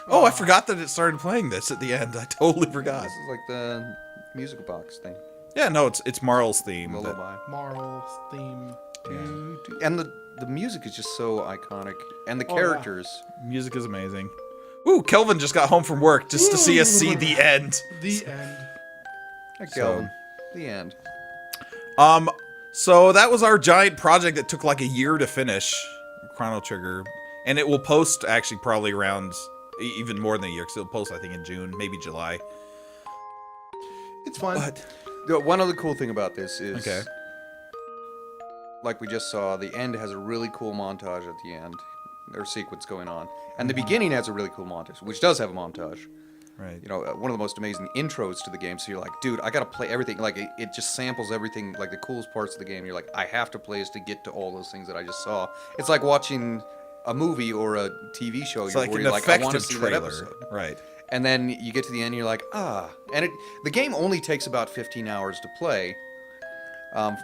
Oh, I forgot that it started playing this at the end. I totally forgot. This is like the musical box thing. Yeah, no, it's Marl's theme. Lullaby. Marl's theme. And the music is just so iconic. And the characters. Music is amazing. Ooh, Kelvin just got home from work just to see us see the end. The end. Hey, Kelvin. The end. So that was our giant project that took like a year to finish, Chrono Trigger. And it will post actually probably around even more than a year, because it'll post I think in June, maybe July. It's fun. But One other cool thing about this is, okay. like we just saw, the end has a really cool montage at the end, or sequence going on, and the beginning has a really cool montage, which does have a montage. Right. You know, one of the most amazing intros to the game. So you're like, dude, I gotta play everything. Like it just samples everything, like the coolest parts of the game. You're like, I have to play this to get to all those things that I just saw. It's like watching a movie or a TV show. It's like where an you're like, I want to effective see trailer. that episode. Right. And then you get to the end, and you're like, ah. And the game only takes about 15 hours to play,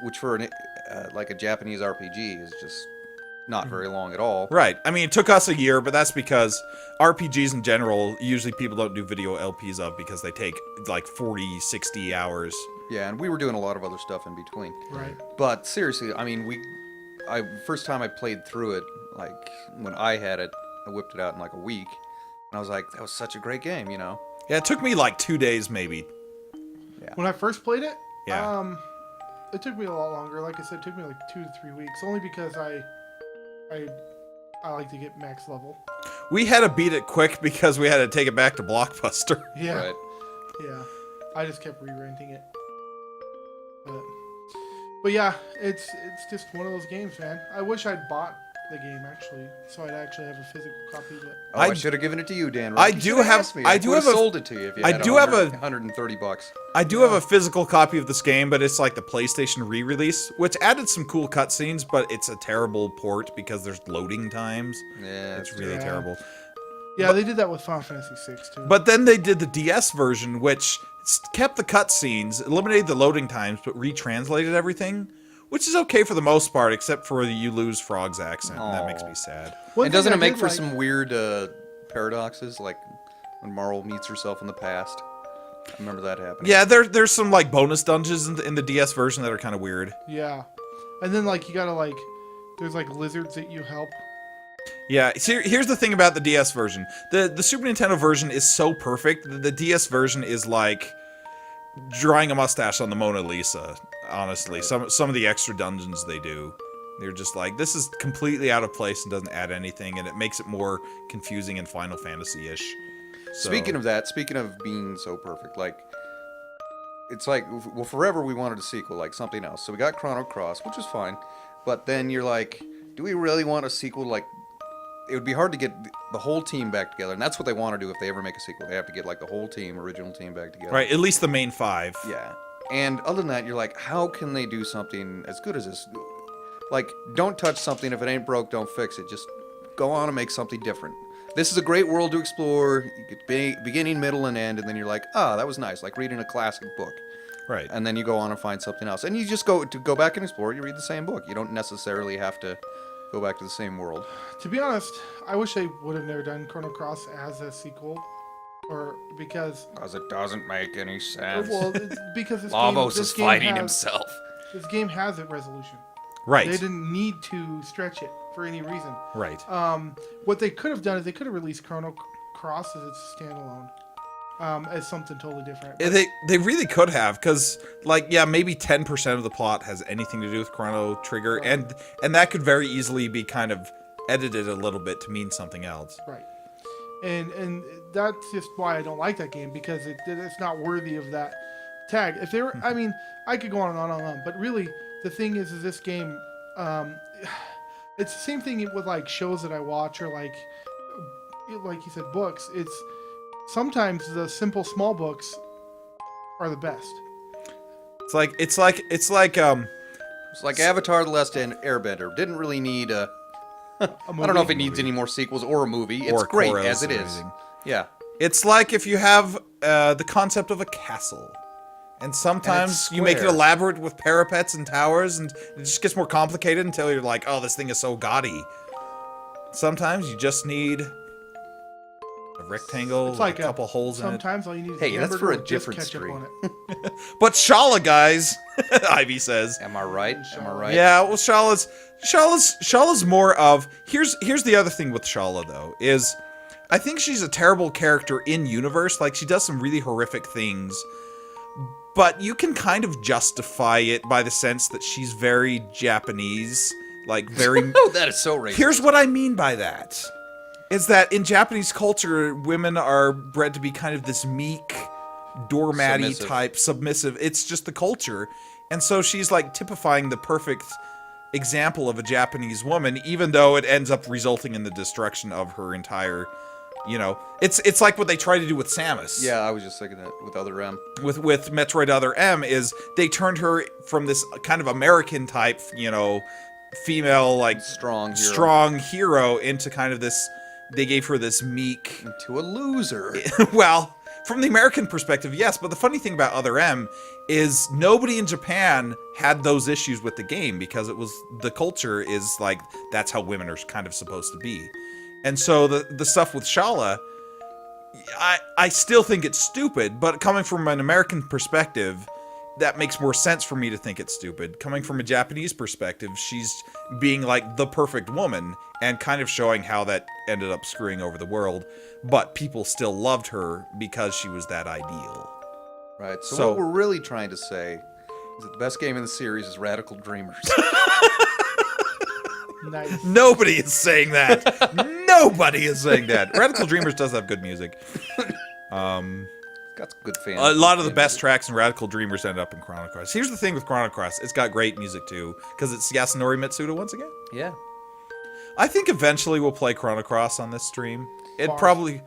which for like a Japanese RPG is just not very long at all. Right. I mean, it took us a year, but that's because RPGs in general, usually people don't do video LPs of because they take like 40, 60 hours. Yeah, and we were doing a lot of other stuff in between. Right. But seriously, I mean, first time I played through it, like when I had it, I whipped it out in like a week, and I was like, that was such a great game, you know? Yeah, it took me like 2 days maybe. Yeah. When I first played it, Yeah. it took me a lot longer. Like I said, it took me like 2 to 3 weeks, only because I like to get max level. We had to beat it quick because we had to take it back to Blockbuster. Yeah. Right. Yeah. I just kept re-renting it. But yeah, it's just one of those games, man. I wish I'd bought the game actually, so I'd actually have a physical copy of it. Oh, I should have given it to you, Dan. I You do should've have- asked me. I do would've have a- sold it to you if you I had do have a- 130 bucks. I do have a physical copy of this game, but it's like the PlayStation re-release, which added some cool cutscenes, but it's a terrible port because there's loading times. Yeah, It's really Yeah. terrible. Yeah, they did that with Final Fantasy VI too. But then they did the DS version, which kept the cutscenes, eliminated the loading times, but retranslated everything, which is okay for the most part, except for you lose Frog's accent, and that makes me sad. One And thing doesn't I it make did for like- some weird paradoxes, like when Marl meets herself in the past? I remember that happening. Yeah, there's some like bonus dungeons in the DS version that are kind of weird. Yeah, and then like you gotta like, there's like lizards that you help. Yeah, so here's the thing about the DS version. The Super Nintendo version is so perfect. The DS version is like drawing a mustache on the Mona Lisa, honestly. Some of the extra dungeons they do, they're just like, this is completely out of place and doesn't add anything, and it makes it more confusing and Final Fantasy-ish. So, Speaking of that, speaking of being so perfect, like, it's like, well, forever we wanted a sequel, like something else. So we got Chrono Cross, which was fine. But then you're like, do we really want a sequel? Like, it would be hard to get the whole team back together. And that's what they want to do if they ever make a sequel. They have to get, like, the whole team, original team back together. right, at least the main 5. Yeah. And other than that, you're like, how can they do something as good as this? Like, don't touch something. If it ain't broke, don't fix it. Just go on and make something different. This is a great world to explore. You get beginning, middle, and end, and then you're like, ah, that was nice, like reading a classic book. Right. And then you go on and find something else. And you just go back and explore, you read the same book. You don't necessarily have to go back to the same world. To be honest, I wish they would have never done Chrono Cross as a sequel, or because Because it doesn't make any sense. well, it's because this Lavos game, this is game fighting has, himself. This game has a resolution. Right. They didn't need to stretch it for any reason. Right. What they could have done is they could have released Chrono Cross as its standalone, as something totally different. But They really could have, because, like, yeah, maybe 10% of the plot has anything to do with Chrono Trigger, Right. and that could very easily be kind of edited a little bit to mean something else. right, and that's just why I don't like that game, because it's not worthy of that tag. If they were, I mean, I could go on and on and on, but really, the thing is this game, it's the same thing with like shows that I watch, or like you said, books. It's sometimes the simple small books are the best. It's like It's like Avatar: The Last Airbender. Didn't really need a... I don't know if it needs any more sequels or a movie. It's Or great chorus as it or is. anything. Yeah. It's like if you have the concept of a castle, and sometimes you make it square. elaborate with parapets and towers, and it just gets more complicated until you're like, oh, this thing is so gaudy. Sometimes you just need A rectangle It's like with a couple holes in it. Sometimes all you need is Hey, a that's hamburger for a with just different ketchup stream. on it. But Shala, guys, Ivy says. Am I right? Am I right? Yeah, well, Shala's more of. Here's the other thing with Shala though is, I think she's a terrible character in universe. Like she does some really horrific things, but you can kind of justify it by the sense that she's very Japanese, like very. Oh, that is so racist. Here's what I mean by that. Is that in Japanese culture, women are bred to be kind of this meek, doormatty Submissive. type, submissive. It's just the culture. And so she's like typifying the perfect example of a Japanese woman, even though it ends up resulting in the destruction of her entire, it's like what they try to do with Samus. Yeah, I was just thinking that with Other M. With Metroid Other M is they turned her from this kind of American type, female, like Strong hero into kind of this. They gave her this meek. To a loser. Well, from the American perspective, yes. But the funny thing about Other M is nobody in Japan had those issues with the game because it was the culture is like that's how women are kind of supposed to be. And so the stuff with Shala, I still think it's stupid. But coming from an American perspective, that makes more sense for me to think it's stupid. Coming from a Japanese perspective, she's being like the perfect woman and kind of showing how that ended up screwing over the world. But people still loved her because she was that ideal. Right. So what we're really trying to say is that the best game in the series is Radical Dreamers. Nice. Nobody is saying that. Nobody is saying that. Radical Dreamers does have good music. Got some good fans. A lot of the best tracks in Radical Dreamers end up in Chrono Cross. Here's the thing with Chrono Cross. It's got great music too, because it's Yasunori Mitsuda once again. Yeah. I think eventually we'll play Chrono Cross on this stream. It Bars. probably...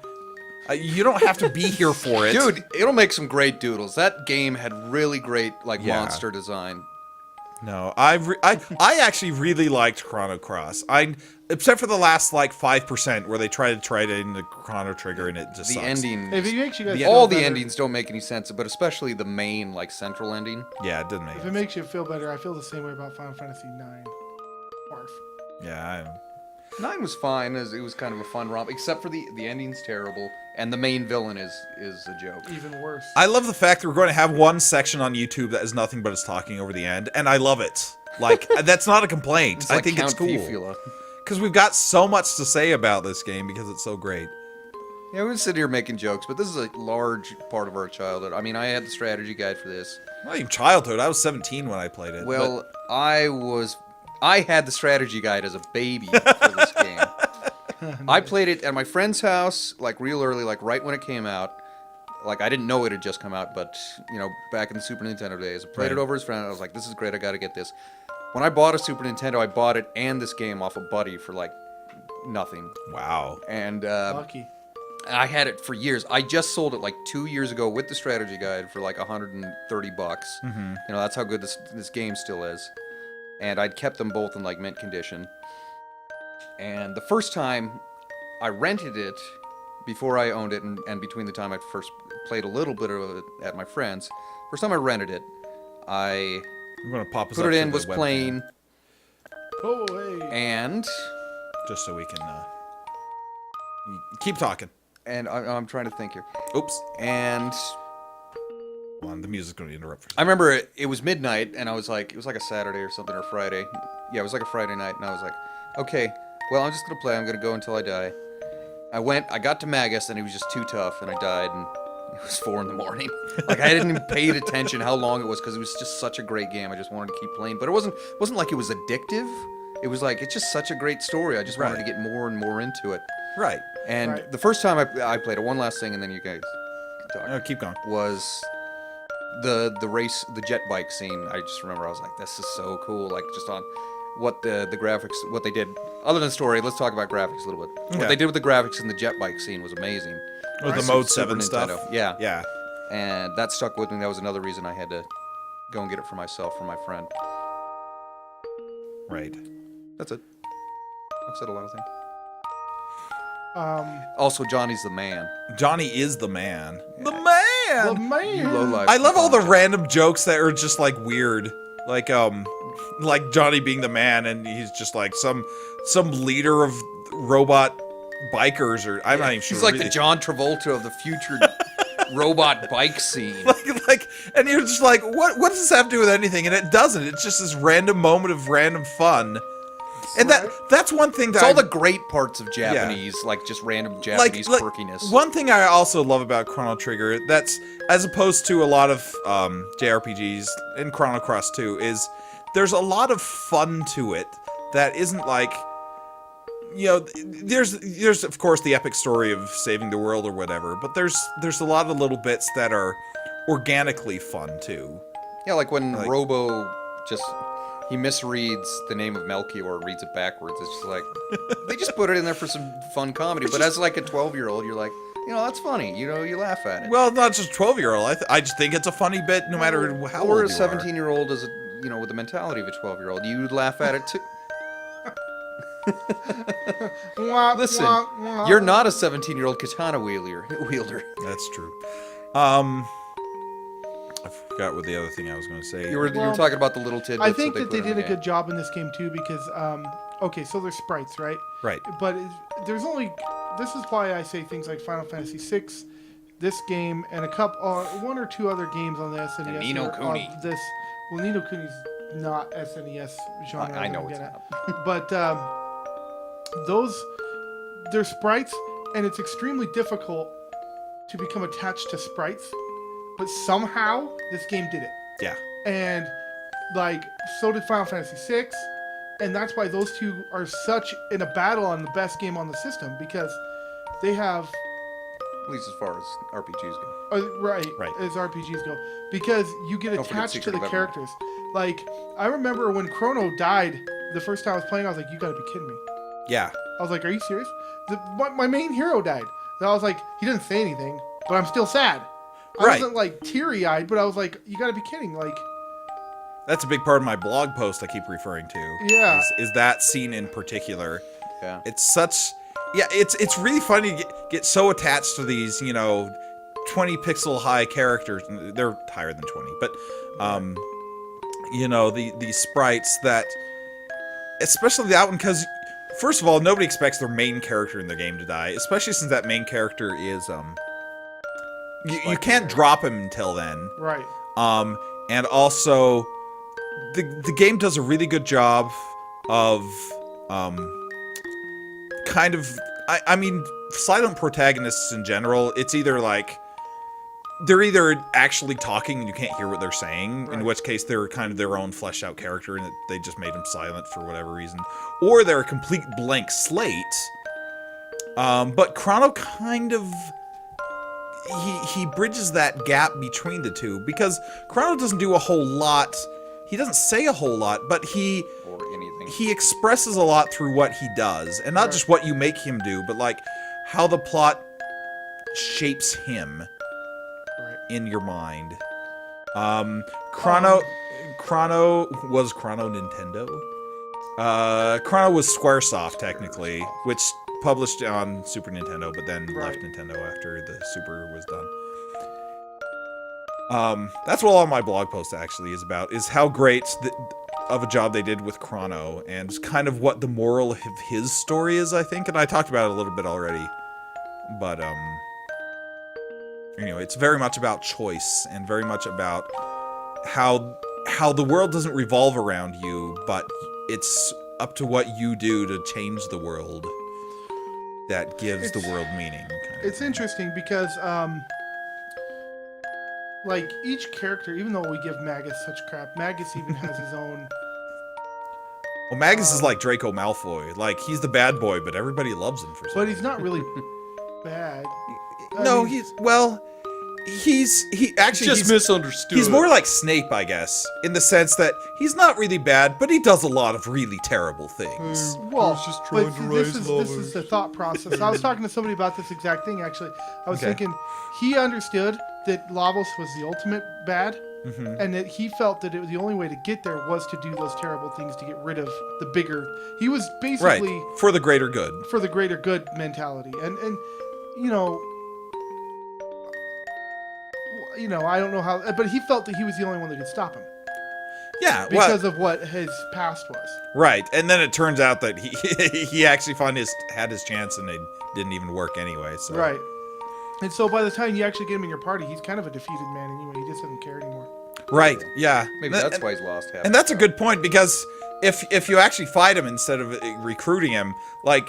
you don't have to be here for it. Dude, it'll make some great doodles. That game had really great Yeah. monster design. No, I actually really liked Chrono Cross. Except for the last 5% where they tried it into Chrono Trigger and it just The sucks. ending. If it makes you guys All feel the better- endings don't make any sense, but especially the main central ending. Yeah, it didn't make If sense. it makes you feel better, I feel the same way about Final Fantasy IX. Barf. Yeah, 9 was fine, as it was kind of a fun romp, except for the ending's terrible, and the main villain is a joke. Even worse. I love the fact that we're going to have one section on YouTube that is nothing but us talking over the end, and I love it. That's not a complaint. It's I like think Count it's cool. Fifula. Because we've got so much to say about this game because it's so great. Yeah, we would sit here making jokes, but this is a large part of our childhood. I mean, I had the strategy guide for this. Not even childhood. I was 17 when I played it. Well, I had the strategy guide as a baby for this game. I played it at my friend's house, real early, right when it came out. I didn't know it had just come out, but, back in the Super Nintendo days. I played it Right. over his friend, and I was like, this is great, I gotta get this. When I bought a Super Nintendo, I bought it and this game off a buddy for, nothing. Wow. And, Lucky. I had it for years. I just sold it 2 years ago with the strategy guide for $130. Mm-hmm. That's how good this game still is. And I'd kept them both in mint condition. And the first time I rented it before I owned it, and between the time I first played a little bit of it at my friend's, first time I rented it, I I'm going to pop us put up it to in, the was webcam playing, Oh, hey. and just so we can keep talking. I'm trying to think here. Oops. And Hold on, the music's going to interrupt for a I remember it was midnight, and I was it was a Saturday or something, or Friday. Yeah, it was a Friday night, and I was like, okay, well, I'm just going to play. I'm going to go until I die. I got to Magus, and it was just too tough, and I died, and it was 4 in the morning. I hadn't even paid attention how long it was, because it was just such a great game. I just wanted to keep playing. But it wasn't like it was addictive. It was it's just such a great story. I just wanted to get more and more into it. Right. And Right. the first time I played it, one last thing, and then you guys can talk. Keep going. Was the race, the jet bike scene. I just remember I was like, this is so cool. Just on what the graphics, what they did. Other than story, let's talk about graphics a little bit. Yeah. What they did with the graphics in the jet bike scene was amazing. With the Right. Mode Super 7 stuff. Nintendo. Yeah. Yeah. And that stuck with me. That was another reason I had to go and get it for myself, for my friend. Right. That's it. I've said a lot of things. Um, Also, Johnny's the man. Johnny is the man. The the man! man. Low life. I love all the random jokes that are just weird. Like Johnny being the man and he's just some leader of robot bikers, or I'm not even sure. He's like really. the John Travolta of the future robot bike scene. And you're just like, what does this have to do with anything? And it doesn't. It's just this random moment of random fun. And that's one thing that It's all the great parts of Japanese, like just random Japanese quirkiness. One thing I also love about Chrono Trigger, that's as opposed to a lot of JRPGs and Chrono Cross too, is there's a lot of fun to it that isn't like, there's of course the epic story of saving the world or whatever, but there's a lot of little bits that are organically fun too. Yeah, like when Robo he misreads the name of Melchior, reads it backwards. It's just like, they just put it in there for some fun comedy. But as like a 12-year-old, you're like, that's funny. You laugh at it. Well, not just 12-year-old. I just think it's a funny bit no matter how old you are. Or a 17-year-old with the mentality of a 12-year-old. You would laugh at it too. Listen, you're not a 17-year-old katana wielder. That's true. I forgot what the other thing I was going to say. You were talking about the little tidbits. I think that they did a good job in this game too because, so there's sprites, right? Right. But there's only. This is why I say things like Final Fantasy VI, this game, and one or two other games on the SNES. And Ni no Kuni. Well, Ni no Kuni's not SNES genre. I know it's not. But they're sprites, and it's extremely difficult to become attached to sprites. But somehow, this game did it. Yeah. And, so did Final Fantasy VI. And that's why those two are such in a battle on the best game on the system. Because they have... At least as far as RPGs go. Right. As RPGs go. Because you get attached to the characters. I remember when Chrono died the first time I was playing, I was like, you gotta be kidding me. Yeah. I was like, are you serious? My main hero died. And I was like, he didn't say anything, but I'm still sad. I wasn't teary-eyed, but I was like, you gotta be kidding. That's a big part of my blog post I keep referring to. Yeah. Is that scene in particular. Yeah. It's such... Yeah, it's really funny to get so attached to these, 20 pixel high characters. They're higher than 20, but, these sprites that... Especially that one, because, first of all, nobody expects their main character in the game to die, especially since that main character is, You can't drop him until then. Right. And also, the game does a really good job of, I mean, silent protagonists in general, it's either they're either actually talking and you can't hear what they're saying, in which case they're kind of their own fleshed out character and they just made them silent for whatever reason, or they're a complete blank slate. But Chrono kind of... He bridges that gap between the two, because Chrono doesn't do a whole lot. He doesn't say a whole lot, but he expresses a lot through what he does, and not just what you make him do, but how the plot shapes him in your mind. Chrono was Chrono Nintendo. Chrono was Squaresoft technically, which published on Super Nintendo, but then left Nintendo after the Super was done. That's what all my blog post actually is about, is how great of a job they did with Chrono, and kind of what the moral of his story is, I think, and I talked about it a little bit already. But, it's very much about choice, and very much about how the world doesn't revolve around you, but it's up to what you do to change the world that gives the world meaning. It's interesting because, each character, even though we give Magus such crap, Magus even has his own... Well, Magus is like Draco Malfoy. He's the bad boy, but everybody loves him for some reason. But he's not really bad. He's misunderstood. He's more like Snape, I guess, in the sense that he's not really bad, but he does a lot of really terrible things. This is the thought process. I was talking to somebody about this exact thing, actually. I was thinking, he understood that Lavos was the ultimate bad, and that he felt that the only way to get there was to do those terrible things to get rid of the bigger... He was basically... for the greater good. For the greater good mentality. And I don't know how, but he felt that he was the only one that could stop him. Yeah, because of what his past was. right. And then it turns out that he actually had his chance and it didn't even work anyway. So Right. And so by the time you actually get him in your party, he's kind of a defeated man anyway. He just doesn't care anymore. Right. Yeah. Maybe that's why he's lost half. And that's a good point because if you actually fight him instead of recruiting him, like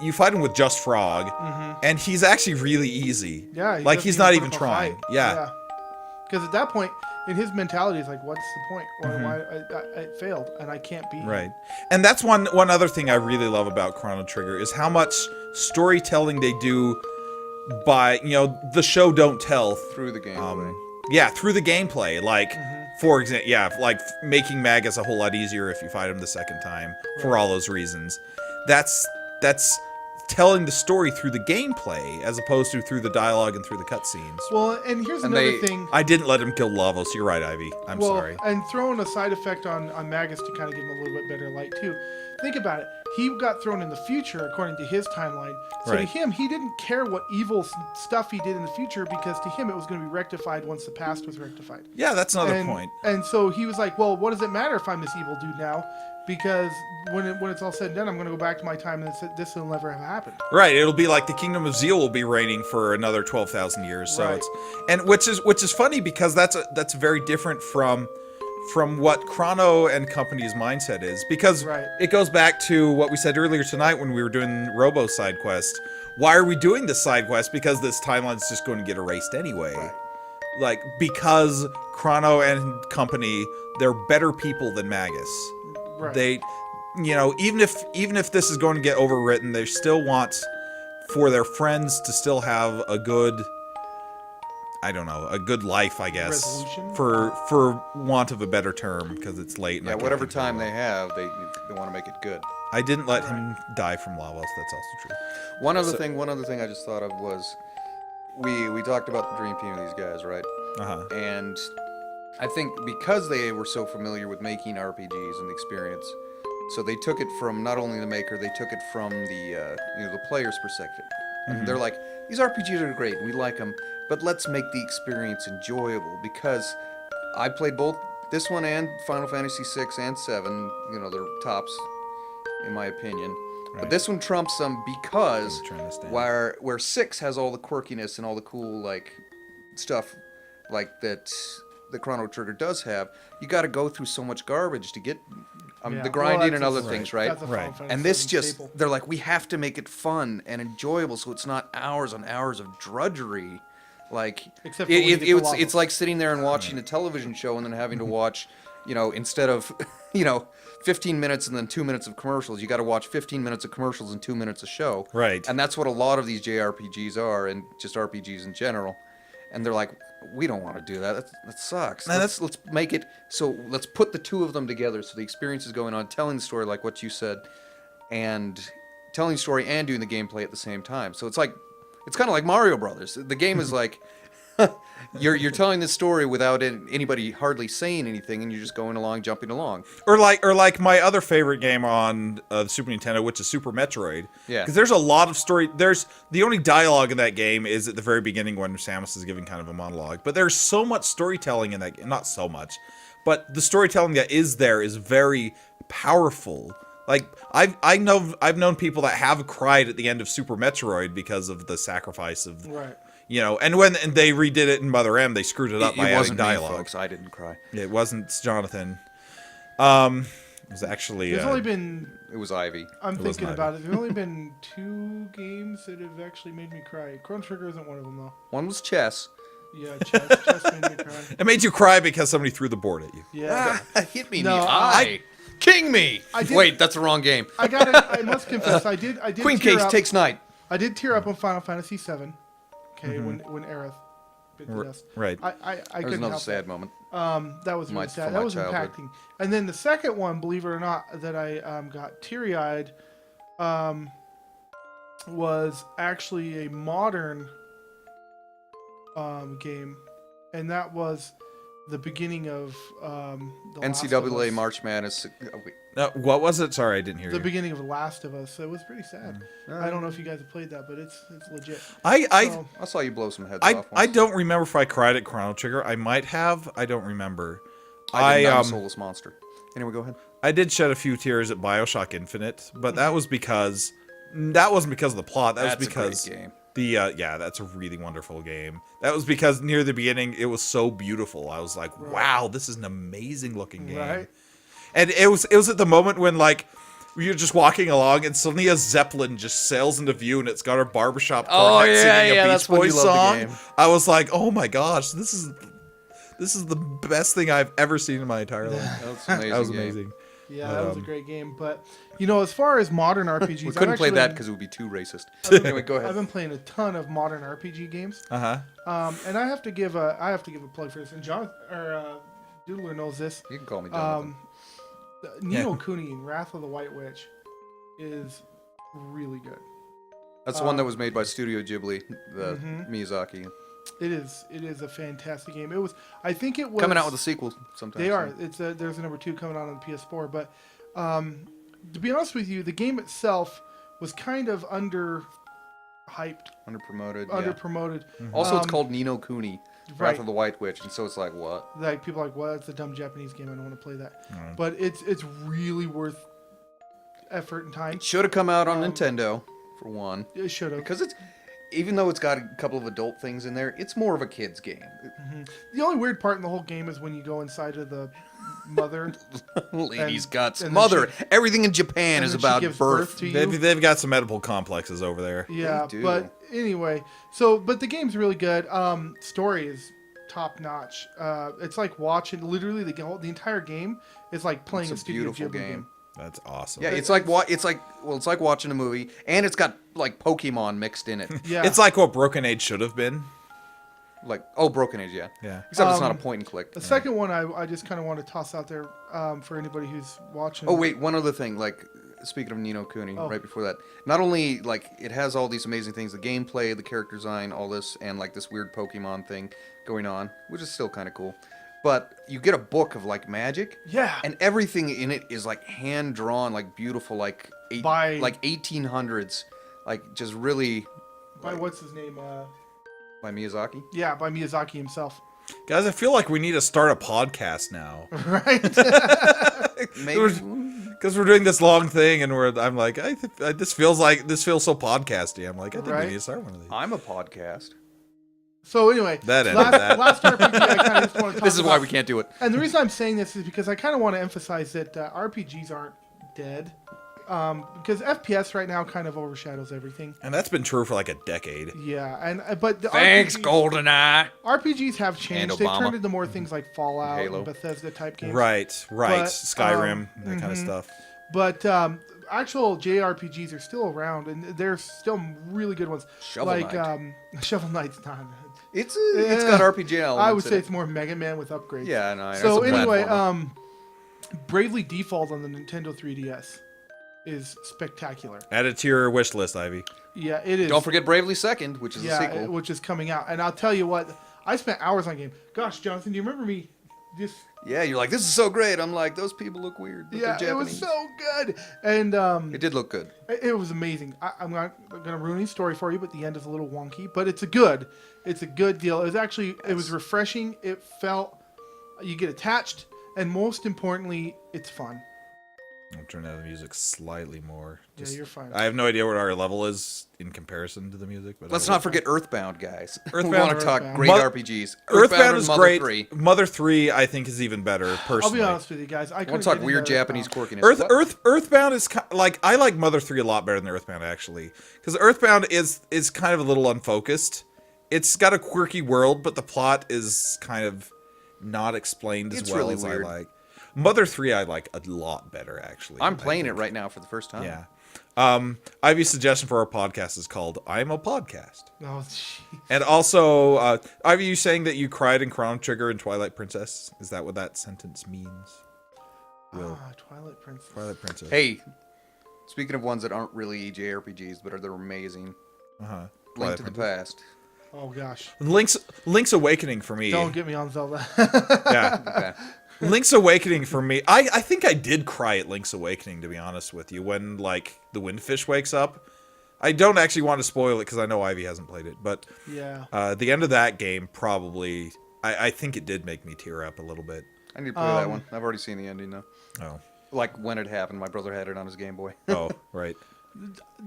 you fight him with just Frog, and he's actually really easy. Yeah. Like he's not even trying. Fight. Yeah. Because at that point, in his mentality, it's like, what's the point? Why I failed and I can't be. Right. And that's one other thing I really love about Chrono Trigger is how much storytelling they do by, the show don't tell. Through the gameplay. Yeah, through the gameplay. Like, for example, like making Magus a whole lot easier if you fight him the second time for all those reasons. That's telling the story through the gameplay as opposed to through the dialogue and through the cutscenes. Well, and here's another thing. I didn't let him kill Lavos. You're right, Ivy. I'm sorry. And throwing a side effect on Magus to kind of give him a little bit better light, too. Think about it. He got thrown in the future, according to his timeline. So to him, he didn't care what evil stuff he did in the future because to him it was going to be rectified once the past was rectified. Yeah, that's another point. And so he was like, well, what does it matter if I'm this evil dude now? Because when it's all said and done, I'm going to go back to my time and this will never have happened. Right. It'll be like the Kingdom of Zeal will be reigning for another 12,000 years. So Right. which is funny because that's very different from what Chrono and company's mindset is, because it goes back to what we said earlier tonight when we were doing Robo side quest. Why are we doing this side quest? Because this timeline's just going to get erased anyway. Right. Like, because Chrono and company, they're better people than Magus. Right. They, even if this is going to get overwritten, they still want for their friends to still have a good, I don't know, a good life, I guess, resolution? for want of a better term, because it's late. And Yeah, whatever time they have, they want to make it good. I didn't let him die from Lavos. That's also true. One other thing I just thought of was we talked about the dream team of these guys, right? And I think because they were so familiar with making RPGs and the experience, so they took it from not only the maker, they took it from the player's perspective. And they're like, these RPGs are great, we like them, but let's make the experience enjoyable, because I played both this one and Final Fantasy 6 and 7, they're tops in my opinion. Right. But this one trumps them because where 6 has all the quirkiness and all the cool stuff that the Chrono Trigger does have, you got to go through so much garbage to get the grinding and other things, right? Right. And this they're like, we have to make it fun and enjoyable so it's not hours and hours of drudgery. Except it's like sitting there and watching a television show and then having to watch, instead of, 15 minutes and then 2 minutes of commercials, you got to watch 15 minutes of commercials and 2 minutes of show. Right. And that's what a lot of these JRPGs are, and just RPGs in general. And they're like, we don't want to do that. That sucks. Let's make it so. Let's put the two of them together so the experience is going on, telling the story like what you said, and telling the story and doing the gameplay at the same time. So it's kind of like Mario Brothers. The game is like you're telling this story without anybody hardly saying anything, and you're just going along, jumping along. Or like my other favorite game on the Super Nintendo, which is Super Metroid. Yeah. Because there's a lot of story. There's the only dialogue in that game is at the very beginning when Samus is giving kind of a monologue. But there's so much storytelling in that game. Not so much, but the storytelling that is there is very powerful. Like I've known people that have cried at the end of Super Metroid because of the sacrifice of and when they redid it in Mother M, they screwed it up by adding dialogue. Me, folks. I didn't cry. It wasn't Jonathan. It was actually. There's only been. It was Ivy. I'm thinking about it. There's only been 2 games that have actually made me cry. Chrono Trigger isn't one of them though. One was chess. Yeah, chess made me cry. It made you cry because somebody threw the board at you. Yeah. Hit me in the eye. King me. Wait, that's the wrong game. I must confess, I did. Queen Case takes knight. I did tear up on Final Fantasy 7. Okay, when Aerith bit the dust. Right. I That was couldn't another help sad moment. that was really sad. From That my was childhood. impacting. And then the second one, believe it or not, that I got teary-eyed, was actually a modern game, and that was the beginning of the Last of NCAA Us. March Madness. What was it? Sorry, I didn't hear The you. beginning of The Last of Us. So it was pretty sad. I don't know if you guys have played that, but it's legit. I saw you blow some heads off. I don't remember if I cried at Chrono Trigger. I might have. I don't remember. I didn't. I'm a soulless monster. Anyway, go ahead. I did shed a few tears at BioShock Infinite, but that was because that wasn't because of the plot. That was because a great game. That's a really wonderful game. That was because near the beginning it was so beautiful. I was like, wow, this is an amazing looking game. Right. And it was at the moment when like you're just walking along and suddenly a Zeppelin just sails into view and it's got our barbershop quartet singing a Beach that's when you Boys love the song. game. I was like, oh my gosh, this is the best thing I've ever seen in my entire life. That's amazing. That was game. amazing. Yeah, that was a great game. But, as far as modern RPGs... We couldn't play that because it would be too racist. Anyway, go ahead. I've been playing a ton of modern RPG games. Uh-huh. And I have to give a plug for this. And Doodler knows this. You can call me Jonathan. Ni no Kuni, Wrath of the White Witch, is really good. That's the one that was made by Studio Ghibli, the Miyazaki. It is a fantastic game. I think it was Coming out with a sequel sometime. They are. There's a number 2 coming out on the PS4. But to be honest with you, the game itself was kind of underhyped, Underpromoted. Also, it's called Ni no Kuni, Wrath of the White Witch, and so it's like, what? Like people are like, well, it's a dumb Japanese game. I don't want to play that. But it's really worth effort and time. It should have come out on Nintendo for one. It should have, because even though it's got a couple of adult things in there, it's more of a kid's game. The only weird part in the whole game is when you go inside of the mother. Lady's guts. and Mother. Everything in Japan is about birth. to you. They've got some edible complexes over there. Yeah, They do. but anyway, but the game's really good. Story is top notch. It's like watching literally the entire game is like playing It's a a Studio beautiful Ghibli game. game. That's awesome. Yeah, it's like watching a movie, and it's got like Pokemon mixed in it. Yeah, It's like what Broken Age should have been. Broken Age, yeah. Yeah. Except it's not a point and click. the second one I just kind of want to toss out there for anybody who's watching. Oh wait, one other thing. Speaking of Ni no Kuni, right before that, not only it has all these amazing things, the gameplay, the character design, all this, and this weird Pokemon thing going on, which is still kind of cool. But you get a book of magic. Yeah. And everything in it is hand drawn, beautiful, By 1800s, just really. By what's his name? By Miyazaki. Yeah, by Miyazaki himself. Guys, I feel like we need to start a podcast now. Right. Maybe. Because we're doing this long thing, and I'm like, this feels so podcasty. I'm like, I think we need to start one of these. I'm a podcast. So anyway, last RPG I kind of just want to talk This is why about. we can't do it. And the reason I'm saying this is because I kind of want to emphasize that RPGs aren't dead. Because FPS right now kind of overshadows everything. And that's been true for a decade. Yeah, but the Thanks, RPGs, GoldenEye. RPGs have changed. And They've Obama. turned into more things like Fallout Halo. and Bethesda type games. Right. But, Skyrim, that kind of stuff. But actual JRPGs are still around, and there's still really good ones. Shovel Knight. Shovel Knight's not. It's got RPG elements. I would say in it's more Mega Man with upgrades. Yeah, no. So it's a anyway, platformer. Bravely Default on the Nintendo 3DS is spectacular. Add it to your wish list, Ivy. Yeah, it is. Don't forget Bravely Second, which is a sequel. which is coming out. And I'll tell you what, I spent hours on the game. Gosh, Jonathan, do you remember me? Yeah, you're like, this is so great. I'm like, those people look weird. But Yeah, they're it was Japanese. so good. And It did look good. it was amazing. I'm not going to ruin any story for you, but the end is a little wonky. But it's a good deal. It was refreshing. It felt, you get attached. And most importantly, it's fun. I'll turn down the music slightly more. Yeah, you're fine. I have no idea what our level is in comparison to the music. But Let's not forget Earthbound, guys. Earthbound. We want to talk Earthbound. great RPGs. Earthbound is and Mother great. 3. Mother 3, I think, is even better, personally. I'll be honest with you guys. I I want couldn't to talk get weird into Japanese Earthbound. quirkiness. Earthbound is I like Mother 3 a lot better than Earthbound, actually, because Earthbound is kind of a little unfocused. It's got a quirky world, but the plot is kind of not explained as It's well really as weird. I like. Mother 3 I like a lot better, actually. I'm playing it right now for the first time. Yeah. Ivy's suggestion for our podcast is called I'm a Podcast. Oh, jeez. And also, Ivy, you saying that you cried in Chrono Trigger and Twilight Princess? Is that what that sentence means? Twilight Princess. Twilight Princess. Hey, speaking of ones that aren't really JRPGs, but they're amazing. Uh-huh. Link Twilight to the Princess. Past. Oh, gosh. Link's Awakening for me. Don't get me on Zelda. Yeah. Okay. Link's Awakening for me. I think I did cry at Link's Awakening, to be honest with you, when, the Windfish wakes up. I don't actually want to spoil it because I know Ivy hasn't played it, but Yeah. the end of that game probably, I think it did make me tear up a little bit. I need to play that one. I've already seen the ending though. Oh. Like when it happened, my brother had it on his Game Boy. Oh, right.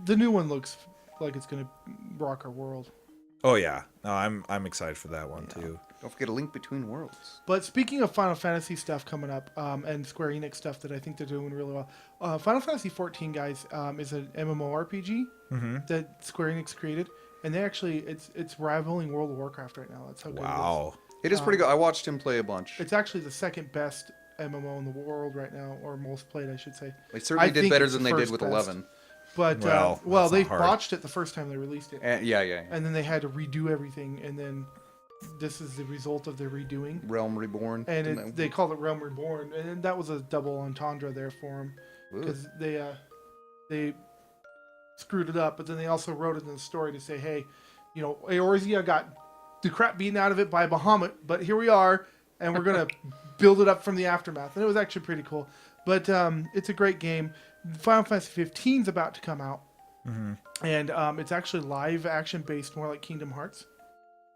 The new one looks like it's gonna rock our world. Oh yeah. No, I'm excited for that one too. Don't forget A Link Between Worlds. But speaking of Final Fantasy stuff coming up, and Square Enix stuff that I think they're doing really well, Final Fantasy 14, guys, is an MMORPG that Square Enix created, and they actually it's rivaling World of Warcraft right now. That's how good it is. Wow. It is pretty good. I watched him play a bunch. It's actually the second best MMO in the world right now, or most played, I should say. They certainly I did think better it's than the they did first with best. 11. But Well, they that's not hard. botched it the first time they released it, And, yeah. and then they had to redo everything, and then this is the result of their redoing. Realm Reborn. And they called it Realm Reborn, and that was a double entendre there for them because they screwed it up. But then they also wrote it in the story to say, hey, you know, Eorzea got the crap beaten out of it by Bahamut, but here we are, and we're gonna build it up from the aftermath. And it was actually pretty cool. But it's a great game. Final Fantasy 15 is about to come out, and it's actually live action based, more like Kingdom Hearts.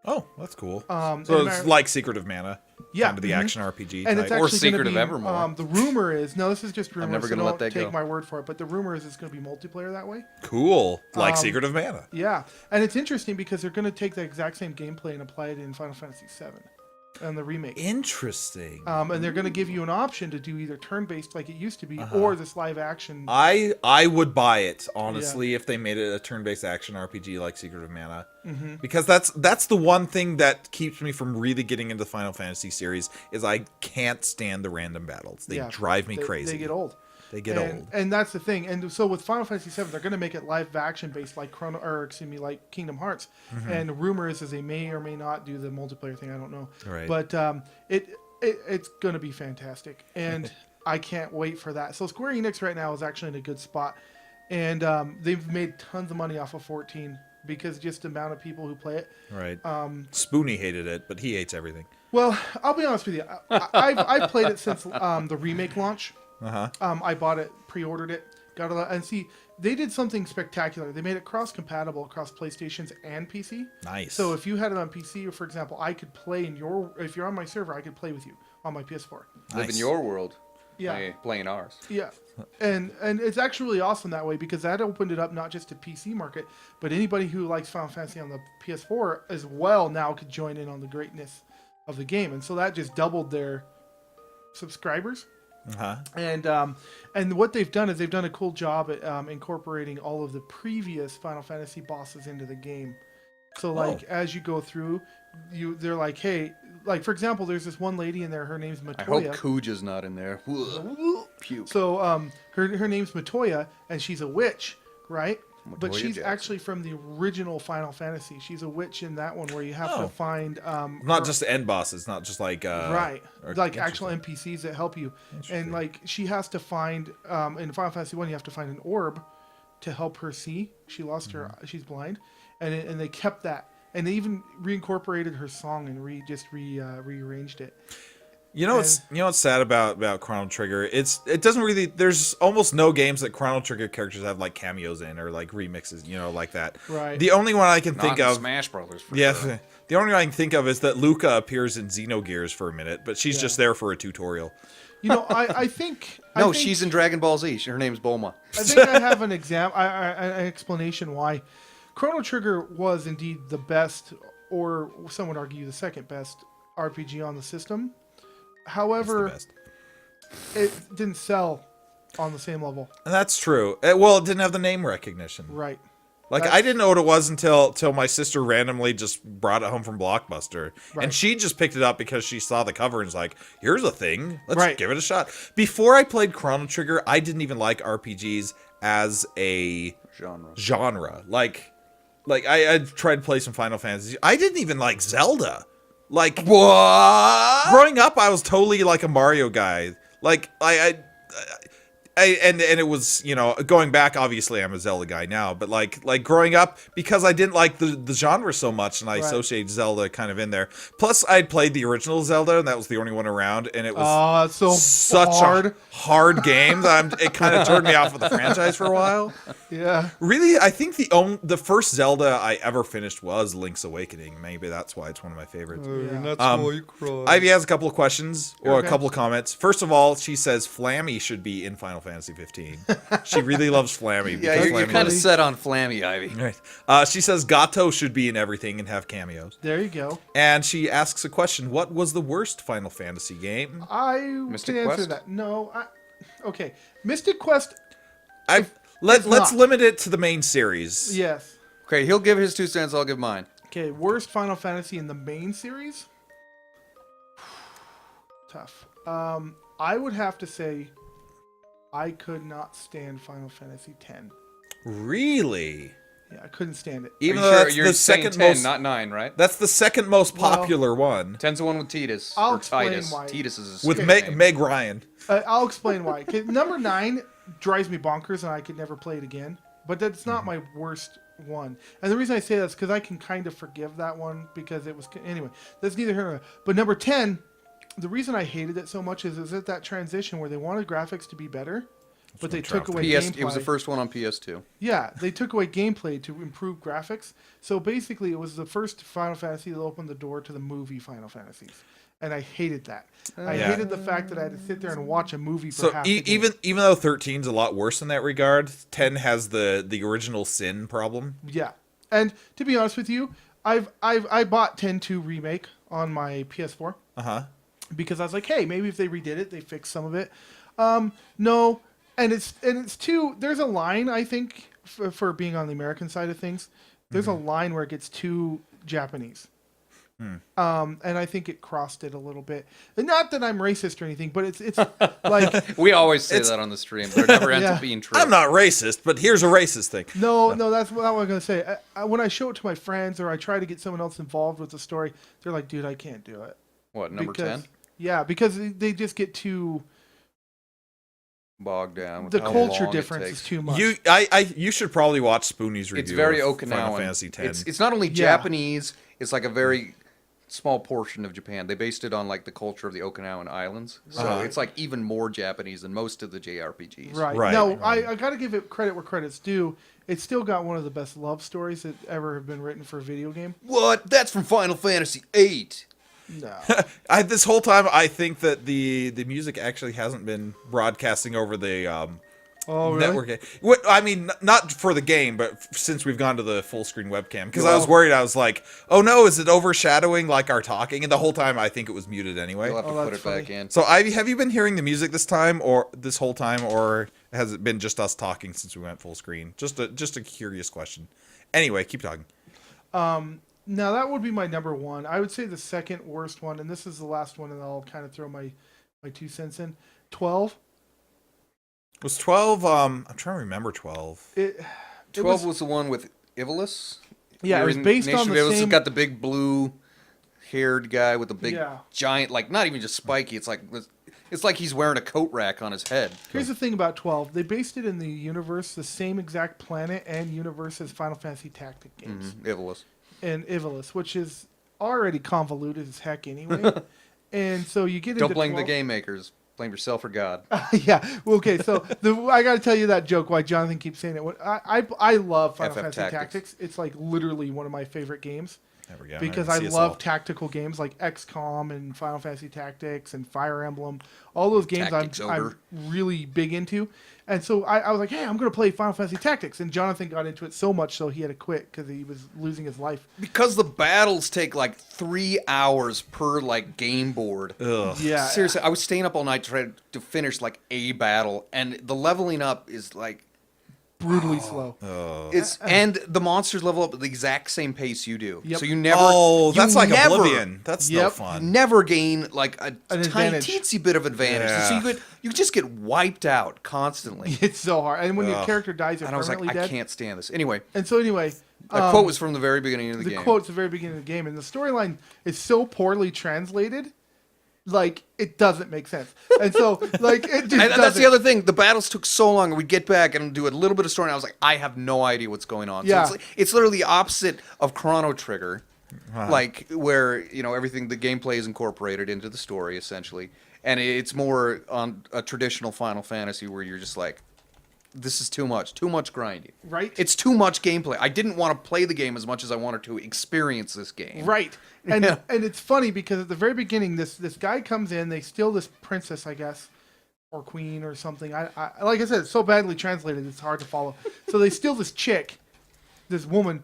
Oh, that's cool. So So it's like Secret of Mana. Yeah, Kind of the action RPG and type. it's Or actually Secret gonna of be, Evermore. The rumor is, no, this is just rumor. never so gonna let don't that take go. my word for it. But the rumor is it's going to be multiplayer that way. Cool. Like Secret of Mana. Yeah, and it's interesting because they're going to take the exact same gameplay and apply it in Final Fantasy VII and the remake. Interesting. And they're going to give you an option to do either turn-based like it used to be, or this live action. I would buy it, honestly, if they made it a turn-based action RPG like Secret of Mana. Because that's the one thing that keeps me from really getting into the Final Fantasy series is I can't stand the random battles. They drive me crazy. They get old. They get old. And that's the thing. And so with Final Fantasy VII, they're going to make it live action based like like Kingdom Hearts. And the rumor is they may or may not do the multiplayer thing. I don't know. Right. But it's going to be fantastic. And I can't wait for that. So Square Enix right now is actually in a good spot. And they've made tons of money off of 14 because just the amount of people who play it. Right. Spoonie hated it, but he hates everything. Well, I'll be honest with you. I've played it since the remake launch. I bought it, pre-ordered it, got it, and see, they did something spectacular. They made it cross-compatible across PlayStations and PC. Nice. So if you had it on PC, for example, I could play if you're on my server, I could play with you on my PS4. Live in your world. Yeah. Playing ours. Yeah, and it's actually really awesome that way because that opened it up not just to PC market, but anybody who likes Final Fantasy on the PS4 as well now could join in on the greatness of the game, and so that just doubled their subscribers. And what they've done is they've done a cool job at incorporating all of the previous Final Fantasy bosses into the game. So like as you go through, they're like, hey, like for example, there's this one lady in there. Her name's Matoya. I hope Kuja's not in there. Puke. So her name's Matoya, and she's a witch, right? But Matoya she's Jackson. actually from the original Final Fantasy. She's a witch in that one where you have to find not just the end bosses, not just like right, or- like actual NPCs that help you, and like she has to find in Final Fantasy 1 you have to find an orb to help her see. She lost her; she's blind, and they kept that, and they even reincorporated her song and rearranged it. You know what's sad about Chrono Trigger? It doesn't really. There's almost no games that Chrono Trigger characters have like cameos in or like remixes, like that. Right. The only one I can think Not in of, Smash Brothers. For yeah, sure. the only one I can think of is that Luca appears in Xenogears for a minute, but she's just there for a tutorial. I think No, I think, she's in Dragon Ball Z. Her name's Bulma. I think I have an explanation why Chrono Trigger was indeed the best, or some would argue the second best RPG on the system. However, That's the best. it didn't sell on the same level. And that's true. Well, it didn't have the name recognition. Right. Like I didn't know what it was until my sister randomly just brought it home from Blockbuster, Right. and she just picked it up because she saw the cover and was like, "Here's a thing, let's Right. give it a shot." Before I played Chrono Trigger, I didn't even like RPGs as a genre. Like I tried to play some Final Fantasy. I didn't even like Zelda. Like What? growing up, I was totally like a Mario guy. Like and it was, going back, obviously I'm a Zelda guy now, but like growing up, because I didn't like the genre so much, and I associate Zelda kind of in there. Plus, I'd played the original Zelda, and that was the only one around, and it was that's so such hard. a hard game that it kind of turned me off of the franchise for a while. Yeah. Really, I think the first Zelda I ever finished was Link's Awakening. Maybe that's why it's one of my favorites. That's why you cry. Ivy has a couple of questions or Okay. a couple of comments. First of all, she says Flammy should be in Final Fantasy 15. She really loves Flammy. Yeah, because you're Flammy kind of is- set on Flammy, Ivy. Right. She says Gato should be in everything and have cameos. There you go. And she asks a question: what was the worst Final Fantasy game? I Mystic can answer Quest? that. No. Okay. Mystic Quest. Let's not. limit it to the main series. Yes. Okay, he'll give his 2 cents, I'll give mine. Okay. Worst Final Fantasy in the main series. Tough. I would have to say I could not stand Final Fantasy X. Really? Yeah, I couldn't stand it. Even Are though you sure that's you're the saying second 10, most. not 9, right? That's the second most Well- popular one. 10's the one with Titus. I'll or explain Titus. why. Titus is his With name. Meg Ryan. I'll explain why. 'Kay, number 9 drives me bonkers, and I could never play it again. But that's not my worst one. And the reason I say that is because I can kind of forgive that one because it was anyway. That's neither here nor there. But number 10, the reason I hated it so much is at that transition where they wanted graphics to be better, but they took away gameplay. It was the first one on PS2. Yeah, they took away gameplay to improve graphics. So basically, it was the first Final Fantasy that opened the door to the movie Final Fantasies, and I hated that. I Yeah. hated the fact that I had to sit there and watch a movie for So half the game. even though 13's a lot worse in that regard, 10 has the original sin problem. Yeah, and to be honest with you, I bought 10-2 remake on my PS4 because I was like, hey, maybe if they redid it, they fixed some of it. No, and it's too. There's a line I think for being on the American side of things. There's a line where it gets too Japanese. And I think it crossed it a little bit. And not that I'm racist or anything, but it's like We always say that on the stream, but it never ends Yeah. up being true. I'm not racist, but here's a racist thing. no, that's what I was gonna say. When I show it to my friends or I try to get someone else involved with the story, they're like, "Dude, I can't do it." What, number 10? Yeah, because they just get too. Bogged down. With The how culture long it difference takes. is too much. You should probably watch Spoonie's review. It's very of Okinawan. Final Fantasy X. It's not only Yeah. Japanese, it's like a very small portion of Japan. They based it on like the culture of the Okinawan Islands. So it's like even more Japanese than most of the JRPGs. Right. Right. No, I got to give it credit where credit's due. It's still got one of the best love stories that ever have been written for a video game. What? That's from Final Fantasy VIII. No. This whole time I think that the music actually hasn't been broadcasting over the Oh, really? network. I mean, not for the game, but since we've gone to the full screen webcam, because I was worried. I was like, "Oh no, is it overshadowing like our talking?" And the whole time, I think it was muted anyway. You'll have to Oh, put that's it back funny. in. So, Ivy, have you been hearing the music this time, or this whole time, or has it been just us talking since we went full screen? Just a curious question. Anyway, keep talking. Now, that would be my number one. I would say the second worst one, and this is the last one, and I'll kind of throw my 2 cents in. 12. Was 12? I'm trying to remember 12. It 12 was the one with Ivalice. Yeah, it You're was in based Nation on of the Ivalice. same. It's got the big blue-haired guy with the big Yeah. giant, like not even just spiky. It's like he's wearing a coat rack on his head. Here's the thing about 12. They based it in the universe, the same exact planet and universe as Final Fantasy Tactic games. Ivalice. And Ivalice, which is already convoluted as heck anyway. And so you get Don't into blame 12. the game makers. Blame yourself or God. Yeah. Well, okay. So I got to tell you that joke. Why Jonathan keeps saying it. I love Final FF Fantasy Tactics. It's like literally one of my favorite games There we go. because I love tactical games like XCOM and Final Fantasy Tactics and Fire Emblem. All those games Tactics I'm Ogre. really big into. And so I was like, hey, I'm going to play Final Fantasy Tactics. And Jonathan got into it so much so he had to quit because he was losing his life. Because the battles take like 3 hours per like game board. Ugh. Yeah. Seriously, I was staying up all night trying to finish like a battle, and the leveling up is like Brutally slow. it's and the monsters level up at the exact same pace you do. Yep. So you never. Oh, that's you like never- Oblivion. That's no Yep. fun. Never gain like a An tiny advantage. teensy bit of advantage. Yeah. So you just get wiped out constantly. It's so hard. And when your Ugh. character dies, you're And I was like, permanently I dead. can't stand this. Anyway, And so anyway, that quote was from the very beginning of the the game. quote's the very beginning of the game, and the storyline is so poorly translated like it doesn't make sense. And so like it just And that's doesn't. the other thing. The battles took so long, and we'd get back and do a little bit of story, and I was like, I have no idea what's going on. Yeah. So it's literally the opposite of Chrono Trigger, like where everything, the gameplay is incorporated into the story essentially, and it's more on a traditional Final Fantasy where you're just like, this is too much grinding. Right. It's too much gameplay. I didn't want to play the game as much as I wanted to experience this game. Right. And Yeah. and it's funny because at the very beginning, this guy comes in, they steal this princess, I guess, or queen or something. I like I said, it's so badly translated, it's hard to follow. So they steal this chick, this woman,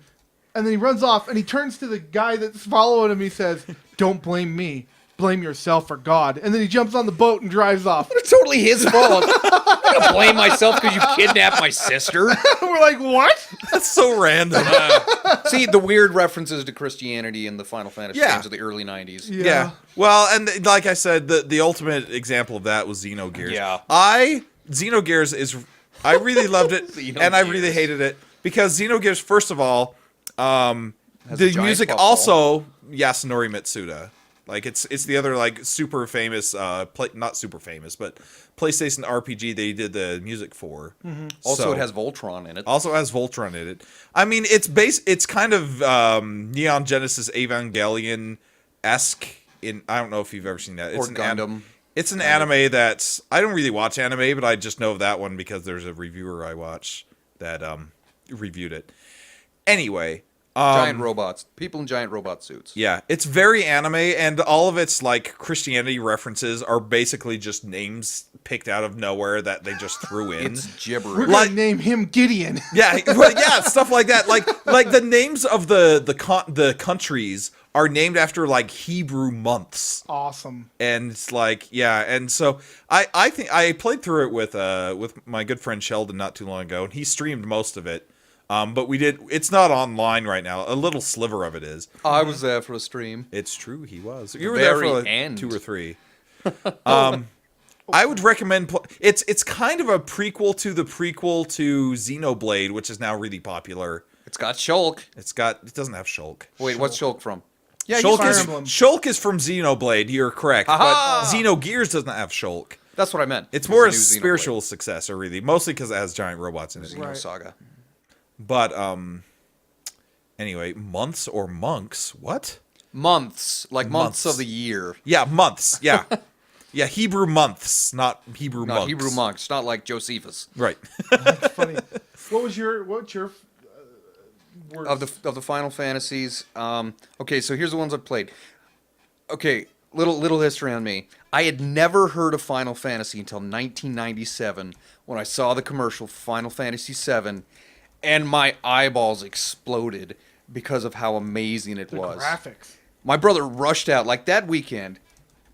and then he runs off and he turns to the guy that's following him. He says, "Don't blame me. Blame yourself or God." And then he jumps on the boat and drives off. It's totally his fault. I'm gonna blame myself because you kidnapped my sister. We're like, what? That's so random. See the weird references to Christianity in the Final Fantasy Yeah. games of the early '90s. Yeah. Well, and like I said, the ultimate example of that was Xenogears. Yeah. Xenogears is, I really loved it, and I really Xenogears. hated it because Xenogears, first of all, Has a the giant music puffball. also Yasunori Mitsuda. Like it's the other like super famous, not super famous, but PlayStation RPG they did the music for. Also, So- it has Voltron in it. Also has Voltron in it. I mean, it's kind of Neon Genesis Evangelion-esque. I don't know if you've ever seen that. Or Gundam. It's an anime that's, I don't really watch anime, but I just know of that one because there's a reviewer I watch that reviewed it. Anyway, Giant robots. People in giant robot suits. yeah, it's very anime, and all of its like Christianity references are basically just names picked out of nowhere that they just threw in. It's We're gibberish. gonna Like- name him Gideon. Yeah, well, yeah, stuff like that. Like the names of the countries are named after like Hebrew months, Awesome. and it's like yeah, and so I think I played through it with my good friend Sheldon not too long ago, and he streamed most of it. But it's not online right now. A little sliver of it is. I was there for a stream. It's true, he was. You were there for very like end. 2 or 3. I would recommend. It's kind of a prequel to the prequel to Xenoblade, which is now really popular. It's got Shulk. It doesn't have Shulk. Wait, what's Shulk from? Yeah, Shulk Fire is Emblem. Shulk is from Xenoblade. You're correct, Aha! but Xenogears doesn't have Shulk. That's what I meant. It's more a the new Xenoblade. spiritual successor, really, mostly because it has giant robots in it. Right. Saga. But anyway, months or monks? What? Months, like months Months. of the year. Yeah, months. Yeah, yeah, Hebrew months, not Hebrew Not monks. Hebrew monks, not like Josephus. Right. That's funny. What's your words? Of the Final Fantasies. Okay, so here's the ones I've played. Okay, little history on me. I had never heard of Final Fantasy until 1997 when I saw the commercial for Final Fantasy VII, and my eyeballs exploded because of how amazing it the was. graphics. My brother rushed out like that weekend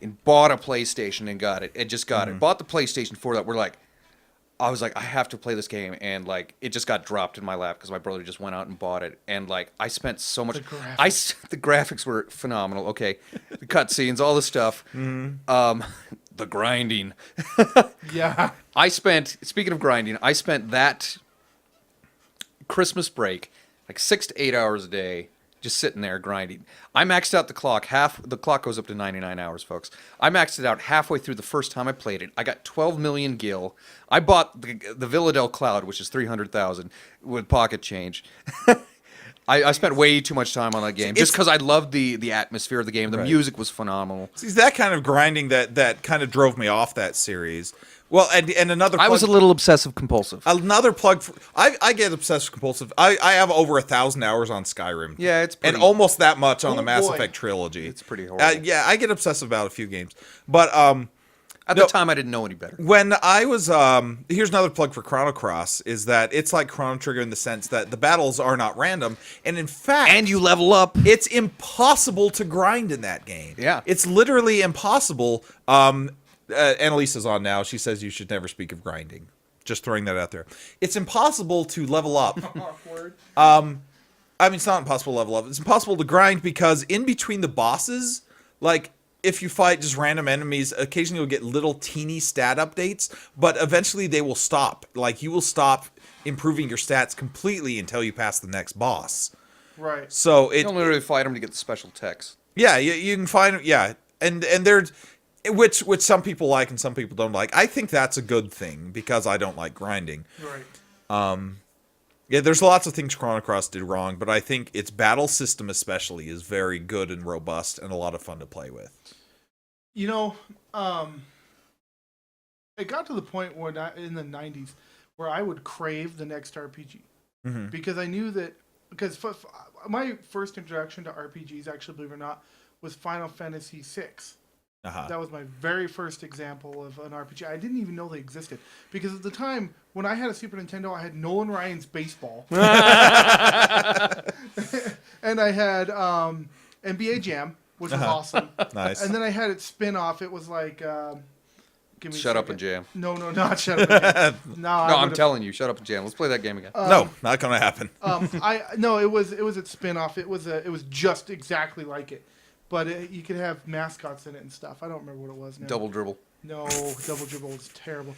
and bought a PlayStation and got it. And just got it. Bought the PlayStation for that. I was like, I have to play this game, and like it just got dropped in my lap because my brother just went out and bought it, and like I spent so much. The graphics were phenomenal. Okay, the cutscenes, all the stuff, the grinding. Yeah. Speaking of grinding, I spent that Christmas break like 6 to 8 hours a day just sitting there grinding. I maxed out the clock. The clock goes up to 99 hours, folks. I maxed it out halfway through the first time I played it. I got 12 million gil. I bought the Villadel Cloud, which is 300,000 with pocket change. I spent way too much time on that game just because I loved the atmosphere of the game. The music was phenomenal. See, it's that kind of grinding that kind of drove me off that series. Well, and another. I was a little obsessive compulsive. Another plug. I get obsessive compulsive. I have over 1,000 hours on Skyrim. Yeah, it's pretty, and almost that much on Oh, the Mass boy. Effect trilogy. It's pretty horrible. Yeah, I get obsessive about a few games, but At the time, I didn't know any better. when I was here's another plug for Chrono Cross is that it's like Chrono Trigger in the sense that the battles are not random, and in fact, And you level up. it's impossible to grind in that game. Yeah. It's literally impossible. Annalise is on now. She says you should never speak of grinding. Just throwing that out there. It's impossible to level up. Awkward. I mean, it's not impossible to level up. It's impossible to grind because in between the bosses, like, if you fight just random enemies, occasionally you'll get little teeny stat updates, but eventually they will stop. Like, you will stop improving your stats completely until you pass the next boss. Right. So You it, don't literally fight them to get the special text. yeah, you can find, yeah, and there's, which some people like and some people don't like. I think that's a good thing because I don't like grinding. Right. Yeah, there's lots of things Chrono Cross did wrong, but I think its battle system especially is very good and robust and a lot of fun to play with. You know, it got to the point when in the 90s where I would crave the next RPG. Mm-hmm. Because I knew that, because my first introduction to RPGs, actually, believe it or not, was Final Fantasy VI. Uh-huh. That was my very first example of an RPG. I didn't even know they existed. Because at the time, when I had a Super Nintendo, I had Nolan Ryan's Baseball. And I had NBA Jam, which was awesome. Nice. And then I had its spin-off. It was like... give me a Shut up second. and jam. No, not Shut Up and Jam. No, I'm telling you, shut up and jam. Let's play that game again. No, not gonna happen. It was its spin-off. It was just exactly like it. But you could have mascots in it and stuff. I don't remember what it was now. Double dribble. No, Double Dribble was terrible.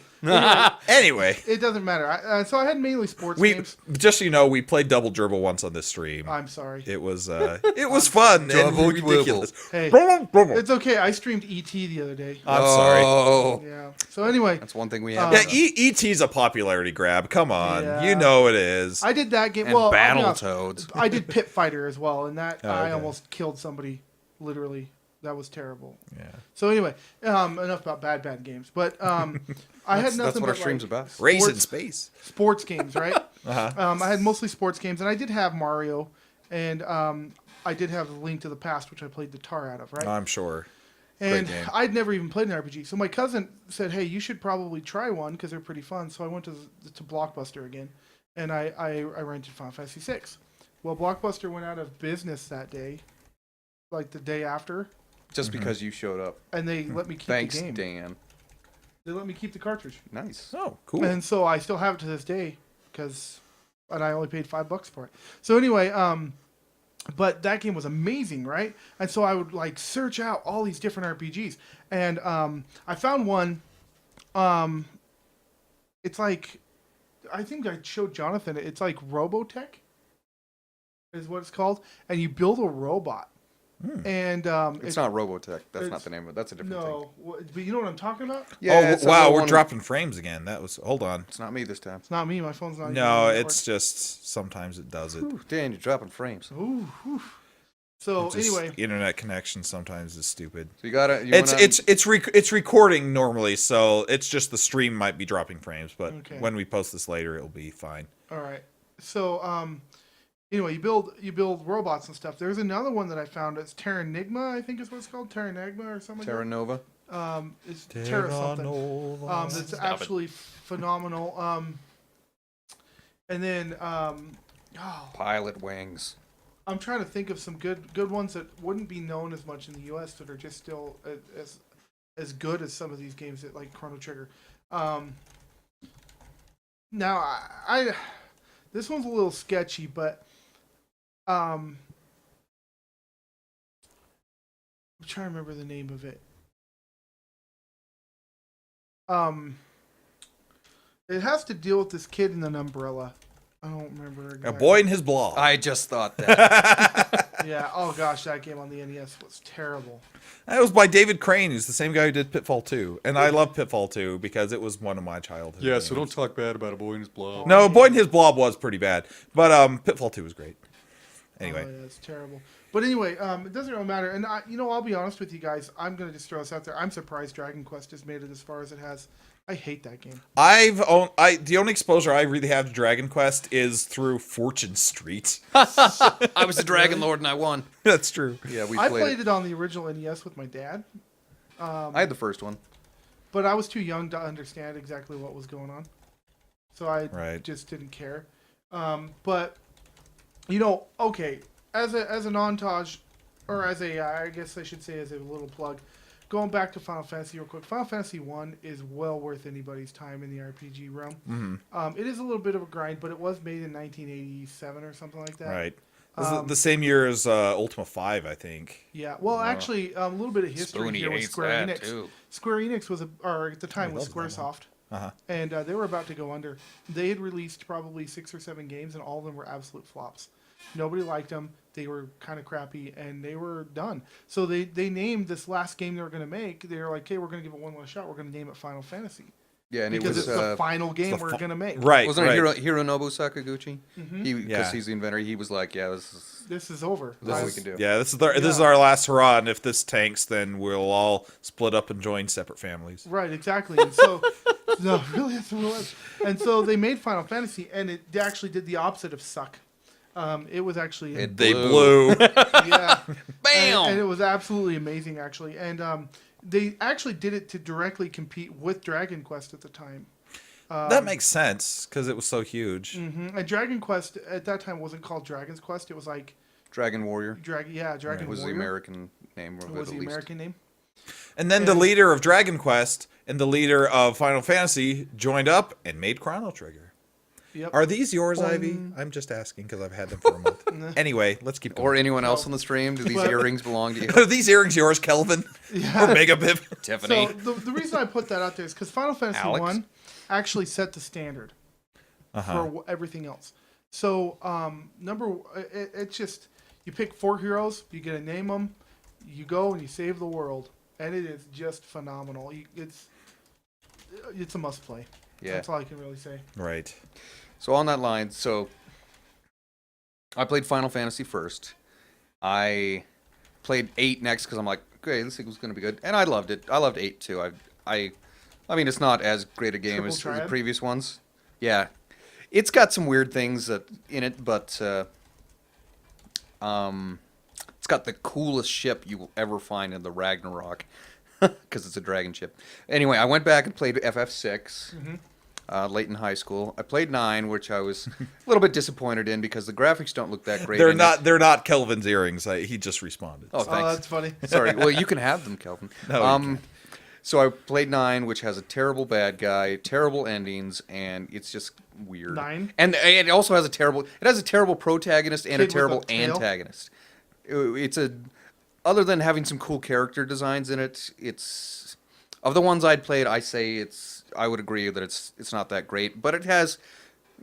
Anyway, It doesn't matter. So I had mainly sports games. just so you know, we played Double Dribble once on this stream. I'm sorry. It was fun and Double ridiculous. Hey, Dribble. it's okay. I streamed E.T. the other day. I'm sorry. Oh, Yeah. So anyway, that's one thing we have. Yeah, E.T.'s a popularity grab. Come on, Yeah. you know it is. I did that game. And well, I'll be honest, Battletoads. I did Pit Fighter as well, and that I okay. almost killed somebody. Literally, that was terrible. Yeah. So anyway, enough about bad games. But I had nothing That's what but our stream's like, about. Race in Sports- space. sports games, right? Uh-huh. I had mostly sports games, and I did have Mario, and I did have Link to the Past, which I played the tar out of, right? I'm sure. And game. I'd never even played an RPG. So my cousin said, "Hey, you should probably try one because they're pretty fun." So I went to Blockbuster again, and I rented Final Fantasy VI. Well, Blockbuster went out of business that day, like the day after, Just because you showed up. and they let me keep Thanks, the game. Dan. They let me keep the cartridge, Nice. Oh, cool. and so I still have it to this day and I only paid $5 for it. So anyway, but that game was amazing, right? And so I would like search out all these different RPGs, and I found one. It's like, I think I showed Jonathan. It's like Robotech, is what it's called, and you build a robot. And It's not Robotech. That's it's- not the name of it. That's a different thing. no, but you know what I'm talking about? Oh, it's wow, another we're one- dropping frames again. That was, hold on. It's not me this time. It's not me. My phone's not. No, even it's just, sometimes it does it. Ooh, Dan, you're dropping frames. Ooh, whew. So Just anyway, internet connection sometimes is stupid. So you gotta. It's recording normally, so it's just the stream might be dropping frames, but Okay. when we post this later, it'll be fine. all right. So anyway, you build robots and stuff. There's another one that I found. It's Terranigma, I think is what it's called, Terranigma or something. Terra Nova. It's Terra something. That's actually phenomenal. And then Pilot Wings. I'm trying to think of some good ones that wouldn't be known as much in the U.S. that are just still as good as some of these games that like Chrono Trigger. Now I this one's a little sketchy, but I'm trying to remember the name of it. It has to deal with this kid in an umbrella. I don't remember. A Exactly. boy in his blog. I just thought that. Yeah. Oh gosh, that game on the NES was terrible. That was by David Crane, who's the same guy who did Pitfall 2. And I love Pitfall 2 because it was one of my childhood games. talk bad about a boy in his blob. No, Boy in His Blob was pretty bad. But Pitfall 2 was great. Anyway. Oh, yeah, it's terrible. But anyway, it doesn't really matter. And I'll be honest with you guys. I'm gonna just throw this out there. I'm surprised Dragon Quest has made it as far as it has. I hate that game. The only exposure I really have to Dragon Quest is through Fortune Street. I was the Dragon Lord and I won. That's true. Yeah, we I played, played it on the original NES with my dad, I had the first one. but I was too young to understand exactly what was going on, so I Right. just didn't care. But okay, as an montage, or as a I guess I should say as a little plug. Going back to Final Fantasy real quick, Final Fantasy 1 is well worth anybody's time in the RPG realm. Mm-hmm. It is a little bit of a grind, but it was made in 1987 or something like that. Right. This is the same year as Ultima 5, I think. Yeah. Well, actually, a little bit of history Spoony here with hates Square that, Enix. too. Square Enix was, or at the time was loves that one. SquareSoft, Uh-huh. and they were about to go under. They had released probably 6 or 7 games, and all of them were absolute flops. Nobody liked them. They were kind of crappy, and they were done. So they named this last game they were going to make. They were like, "Hey, we're going to give it one last shot. We're going to name it Final Fantasy." Yeah, and Because it was it's the final game we're going to make. Right. wasn't right. it Hironobu Sakaguchi? Because he's the inventor. He was like, "Yeah, This is over. this is what we can do." Yeah, this is our last hurrah, and if this tanks, then we'll all split up and join separate families. Right, exactly. And so, no, really, that's what it was. And so they made Final Fantasy, and they actually did the opposite of suck. It was actually They blew. yeah, Bam! and it was absolutely amazing, actually. And they actually did it to directly compete with Dragon Quest at the time. That makes sense because it was so huge. And Dragon Quest at that time wasn't called Dragon's Quest. It was like Dragon Warrior Dragon was Warrior. the American name of it, Was at the least. American name? And then the leader of Dragon Quest and the leader of Final Fantasy joined up and made Chrono Trigger. Yep. Are these yours, Ivy? I'm just asking because I've had them for a month. Anyway, let's keep going. Or anyone else on the stream? Do these Well- earrings belong to you? Are these earrings yours, Kelvin? Yeah. Or Mega Bib? Tiffany. So the reason I put that out there is because Final Fantasy Alex? 1 actually set the standard for everything else. So it's just you pick 4 heroes, you get to name them, you go and you save the world, and it is just phenomenal. It's a must play. Yeah. That's all I can really say. Right. So on that line, I played Final Fantasy first. I played 8 next because I'm like, okay, this thing was going to be good, and I loved it. I loved 8 too. I mean, it's not as great a game as the Triad? previous ones. Yeah, it's got some weird things in it, but it's got the coolest ship you will ever find in the Ragnarok because it's a dragon ship. Anyway, I went back and played FF6. Late in high school, I played 9, which I was a little bit disappointed in because the graphics don't look that great. They're not Kelvin's earrings. He just responded. Oh, Oh, thanks. that's funny. Sorry. Well, you can have them, Kelvin. No, you can't. So I played 9, which has a terrible bad guy, terrible endings, and it's just weird. 9? And it also has a terrible protagonist and Kid a with terrible a tail? antagonist. Other than having some cool character designs in it, it's of the ones I'd played, I would agree that it's not that great, but it has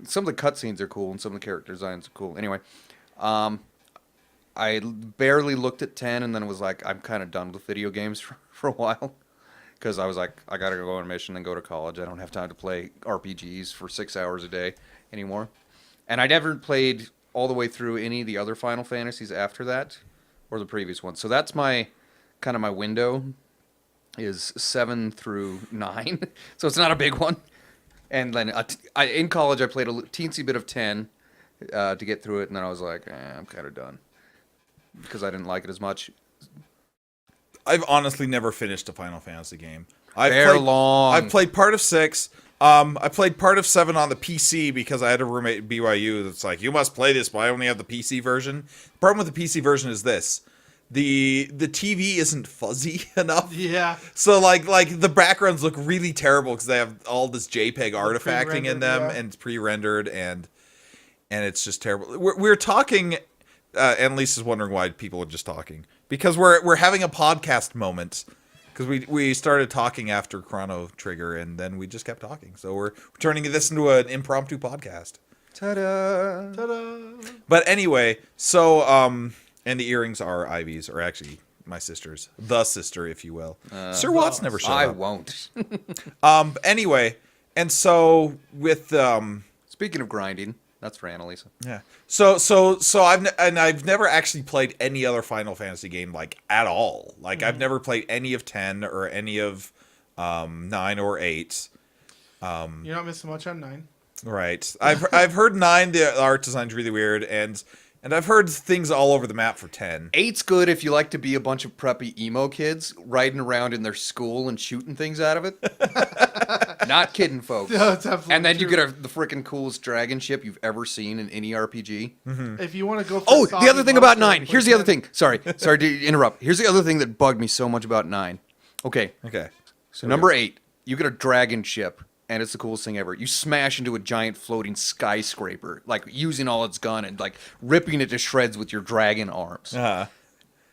some of the cutscenes are cool and some of the character designs are cool. Anyway, I barely looked at 10 and then was like, I'm kind of done with video games for a while. Because I was like, I got to go on a mission and go to college. I don't have time to play RPGs for 6 hours a day anymore. And I never played all the way through any of the other Final Fantasies after that, or the previous one. So that's my window, is 7 through 9. So it's not a big one. And then in college, I played a teensy bit of 10 to get through it, and then I was like, I'm kind of done. Because I didn't like it as much. I've honestly never finished a Final Fantasy game. They're long. I've played part of 6. I played part of 7 on the PC because I had a roommate at BYU that's like, you must play this, but I only have the PC version. The problem with the PC version is this. The TV isn't fuzzy enough. Yeah. So like the backgrounds look really terrible because they have all this JPEG artifacting in them, yeah. and it's pre-rendered, and it's just terrible. We're talking, and Lisa's wondering why people are just talking, because we're having a podcast moment, because we started talking after Chrono Trigger, and then we just kept talking. So we're turning this into an impromptu podcast. Ta-da! Ta-da! But anyway, so and the earrings are Ivy's, or actually my sister's, the sister, if you will. Sir Watts never showed I up. won't. Anyway, and so with Speaking of grinding, that's for Annalisa. yeah, so I've never actually played any other Final Fantasy game like at all. Like I've never played any of 10 or any of 9 or 8. You're not missing much on 9. Right. I've heard 9. The art design's really weird, and I've heard things all over the map for 10. 8's good if you like to be a bunch of preppy emo kids riding around in their school and shooting things out of it. Not kidding, folks. No, it's absolutely And then you true. get the freaking coolest dragon ship you've ever seen in any RPG. If you want to go for Oh, Soggy the other thing about Monster, 9. Here's the other 10. thing. Sorry to interrupt. Here's the other thing that bugged me so much about 9. Okay, Okay. so number 8, you get a dragon ship, and it's the coolest thing ever. You smash into a giant floating skyscraper, like using all its gun and like ripping it to shreds with your dragon arms.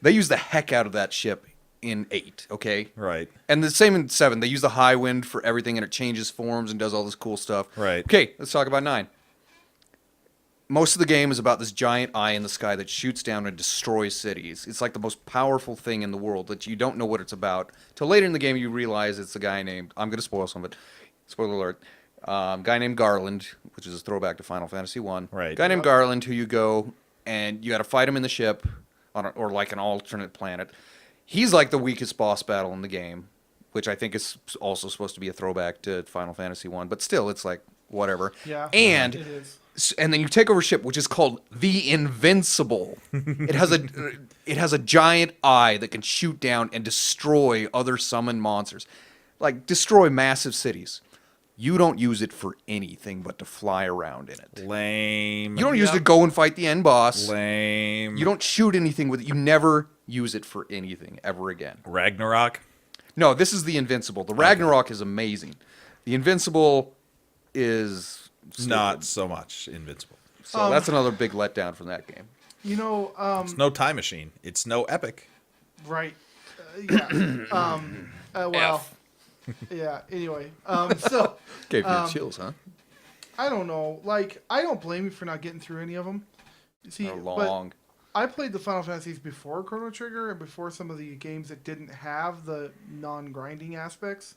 They use the heck out of that ship in 8, okay? Right. And the same in 7. They use the high wind for everything, and it changes forms and does all this cool stuff. Right. Okay, let's talk about 9. most of the game is about this giant eye in the sky that shoots down and destroys cities. It's like the most powerful thing in the world that you don't know what it's about. Till later in the game, you realize it's a guy named, I'm going to spoil some of it, spoiler alert, guy named Garland, which is a throwback to Final Fantasy 1. Right. Guy named Garland, who you go and you got to fight him in the ship, or like an alternate planet. He's like the weakest boss battle in the game, which I think is also supposed to be a throwback to Final Fantasy 1, but still, it's like, whatever. Yeah, and it is. and then you take over a ship which is called the Invincible. It has a giant eye that can shoot down and destroy other summoned monsters, like destroy massive cities. You don't use it for anything but to fly around in it. Lame. You don't use it to go and fight the end boss. Lame. You don't shoot anything with it. You never use it for anything ever again. Ragnarok. No, this is the Invincible. The Ragnarok is amazing. The Invincible is stupid. Not so much Invincible. So that's another big letdown from that game. You know, It's no time machine. It's no epic. right? Yeah. Well, F. yeah. Anyway, so Gave you chills, huh? I don't know. Like, I don't blame you for not getting through any of them. See, They're but long. I played the Final Fantasies before Chrono Trigger and before some of the games that didn't have the non-grinding aspects.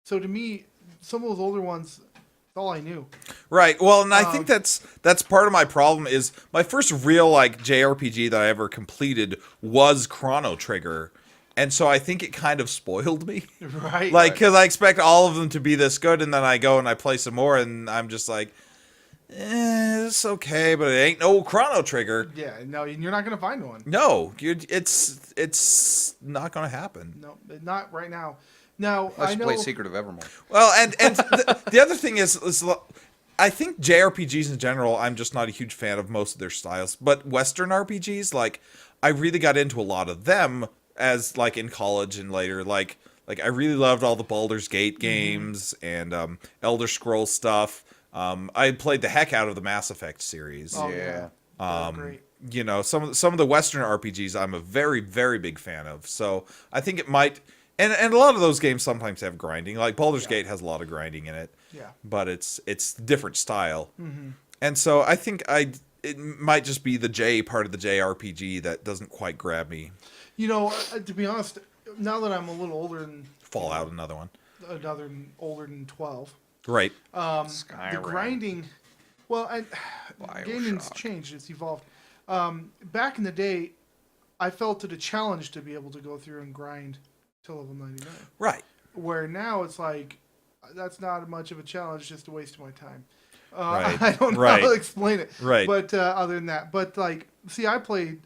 So to me, some of those older ones, that's all I knew. Right. Well, and I think that's part of my problem is my first real like JRPG that I ever completed was Chrono Trigger. And so I think it kind of spoiled me. Right. Like, because I expect all of them to be this good, and then I go and I play some more, and I'm just like, it's okay, but it ain't no Chrono Trigger. Yeah. No, you're not gonna find one. No, it's not going to happen. No, not right now. Now Unless I you know. play Secret of Evermore. Well, and the other thing is I think JRPGs in general, I'm just not a huge fan of most of their styles. But Western RPGs, like, I really got into a lot of them as, like, in college and later. Like I really loved all the Baldur's Gate games and Elder Scrolls stuff. I played the heck out of the Mass Effect series. Oh, Yeah. They're great. You know, some of the Western RPGs I'm a very, very big fan of. So I think it might... And a lot of those games sometimes have grinding. Like Baldur's Gate has a lot of grinding in it. Yeah. But it's different style. Mm-hmm. And so I think it might just be the J part of the JRPG that doesn't quite grab me. You know, to be honest, now that I'm a little older than Fallout, another one. older than 12, Right. the Skyrim. grinding. Well, and gaming's Bioshock. changed; it's evolved. Back in the day, I felt it a challenge to be able to go through and grind till level 99. Right. Where now it's like that's not much of a challenge; just a waste of my time. Right. I don't know Right. how to explain it. Right. But other than that, but like, see, I played.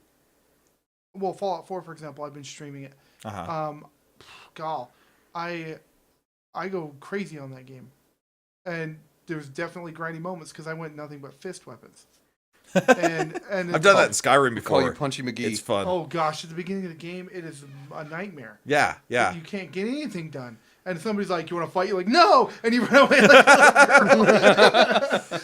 Well, Fallout 4, for example, I've been streaming it. Uh-huh. Gal, I go crazy on that game, and there's definitely grindy moments because I went nothing but fist weapons. And I've done that in Skyrim Call you before. Punchy McGee. It's fun. Oh gosh, at the beginning of the game, it is a nightmare. Yeah, yeah. You can't get anything done. And somebody's like, "You want to fight?" You're like, "No!" And you run away like,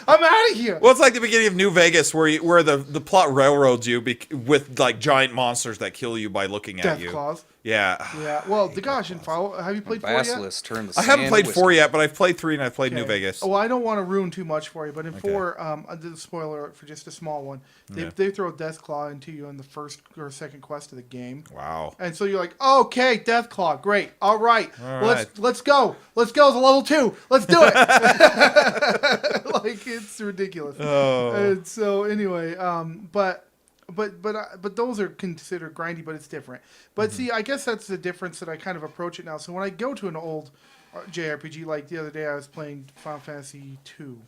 "I'm out of here." Well, it's like the beginning of New Vegas, where the plot railroads you with like giant monsters that kill you by looking at Death you. claws. Yeah. Yeah. Well, the gosh, in Fallout, have you played 4 yet? Basilisk turned the I haven't sand played whiskey. 4 yet, but I've played 3 and I've played New Okay. Vegas. Well, I don't want to ruin too much for you, but in 4, I did a spoiler alert for just a small one. They throw Deathclaw into you in the first or second quest of the game. Wow. And so you're like, okay, Deathclaw, great, all right, All let's go to level 2, let's do it. Like it's ridiculous. Oh. And so anyway, but those are considered grindy, but it's different. But see, I guess that's the difference that I kind of approach it now. So when I go to an old JRPG, like the other day, I was playing Final Fantasy 2.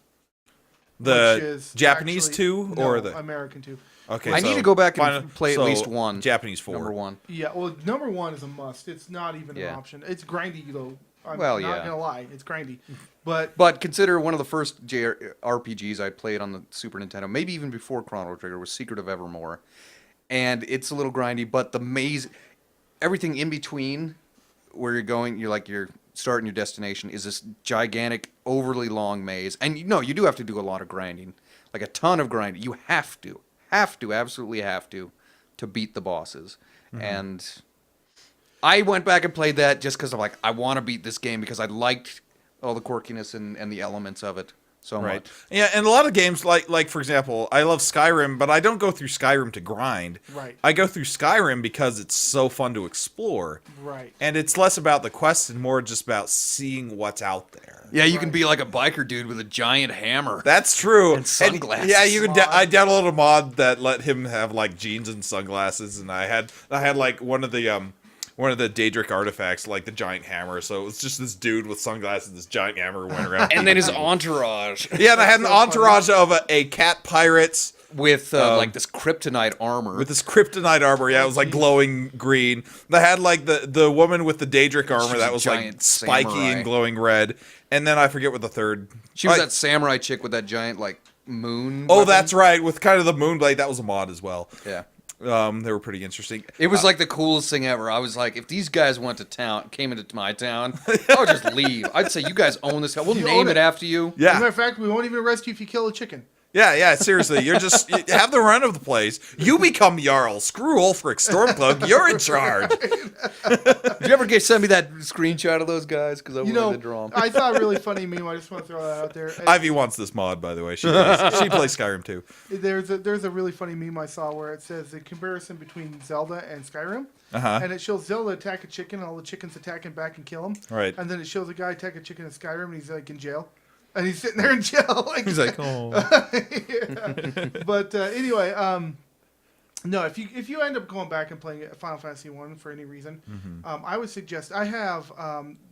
Which The is Japanese actually- 2 no, or the American 2? Okay. I need to go back and play at so least one. Japanese 4. Number 1. Yeah, well, number 1 is a must. It's not even an Yeah. option. It's grindy though. I'm Well, not yeah. gonna lie, it's grindy. But But consider one of the first JRPGs I played on the Super Nintendo, maybe even before Chrono Trigger, was Secret of Evermore. And it's a little grindy, but the maze, everything in between where you're going, you're starting your destination, is this gigantic, overly long maze. And you do have to do a lot of grinding, like a ton of grinding. You absolutely have to beat the bosses. And I went back and played that just because I'm like, I want to beat this game because I liked all the quirkiness and the elements of it. so Right. much. Yeah, and a lot of games like for example, I love Skyrim, but I don't go through Skyrim to grind. Right. I go through Skyrim because it's so fun to explore. Right. And it's less about the quest and more just about seeing what's out there. Yeah, you can be like a biker dude with a giant hammer. That's true. And sunglasses. Yeah, you could. Mod. I downloaded a mod that let him have like jeans and sunglasses, and I had like one of the Daedric artifacts, like the giant hammer. So it was just this dude with sunglasses, and this giant hammer went around. And then his entourage. Yeah, and I had an entourage of a cat pirate With like this kryptonite armor. with this kryptonite armor. Yeah, it was like glowing green. They had like the woman with the Daedric armor that was like giant spiky samurai. and glowing red. And then I forget what the third. She was that samurai chick with that giant like moon. Oh, weapon. that's right. With kind of the moonblade, that was a mod as well. Yeah. They were pretty interesting. It was like the coolest thing ever. I was like, if these guys came into my town, I would just leave. I'd say, you guys own this town. We'll You name own it it. after you. As a Yeah. matter of fact, we won't even arrest you if you kill a chicken. Yeah, seriously. You have the run of the place. You become Jarl. Screw Ulfric Stormcloak. You're in charge. Did you ever send me that screenshot of those guys? Because I You wanted know, to draw them. I thought a really funny meme. I just want to throw that out there. And Ivy wants this mod, by the way. She plays Skyrim too. there's a really funny meme I saw where it says the comparison between Zelda and Skyrim. Uh-huh. And it shows Zelda attack a chicken, and all the chickens attack him back and kill him. Right. And then it shows a guy attack a chicken in Skyrim, and he's like in jail. And he's sitting there in jail. Like, He's like, oh. But anyway, no. If you end up going back and playing Final Fantasy 1 for any reason, I would suggest I have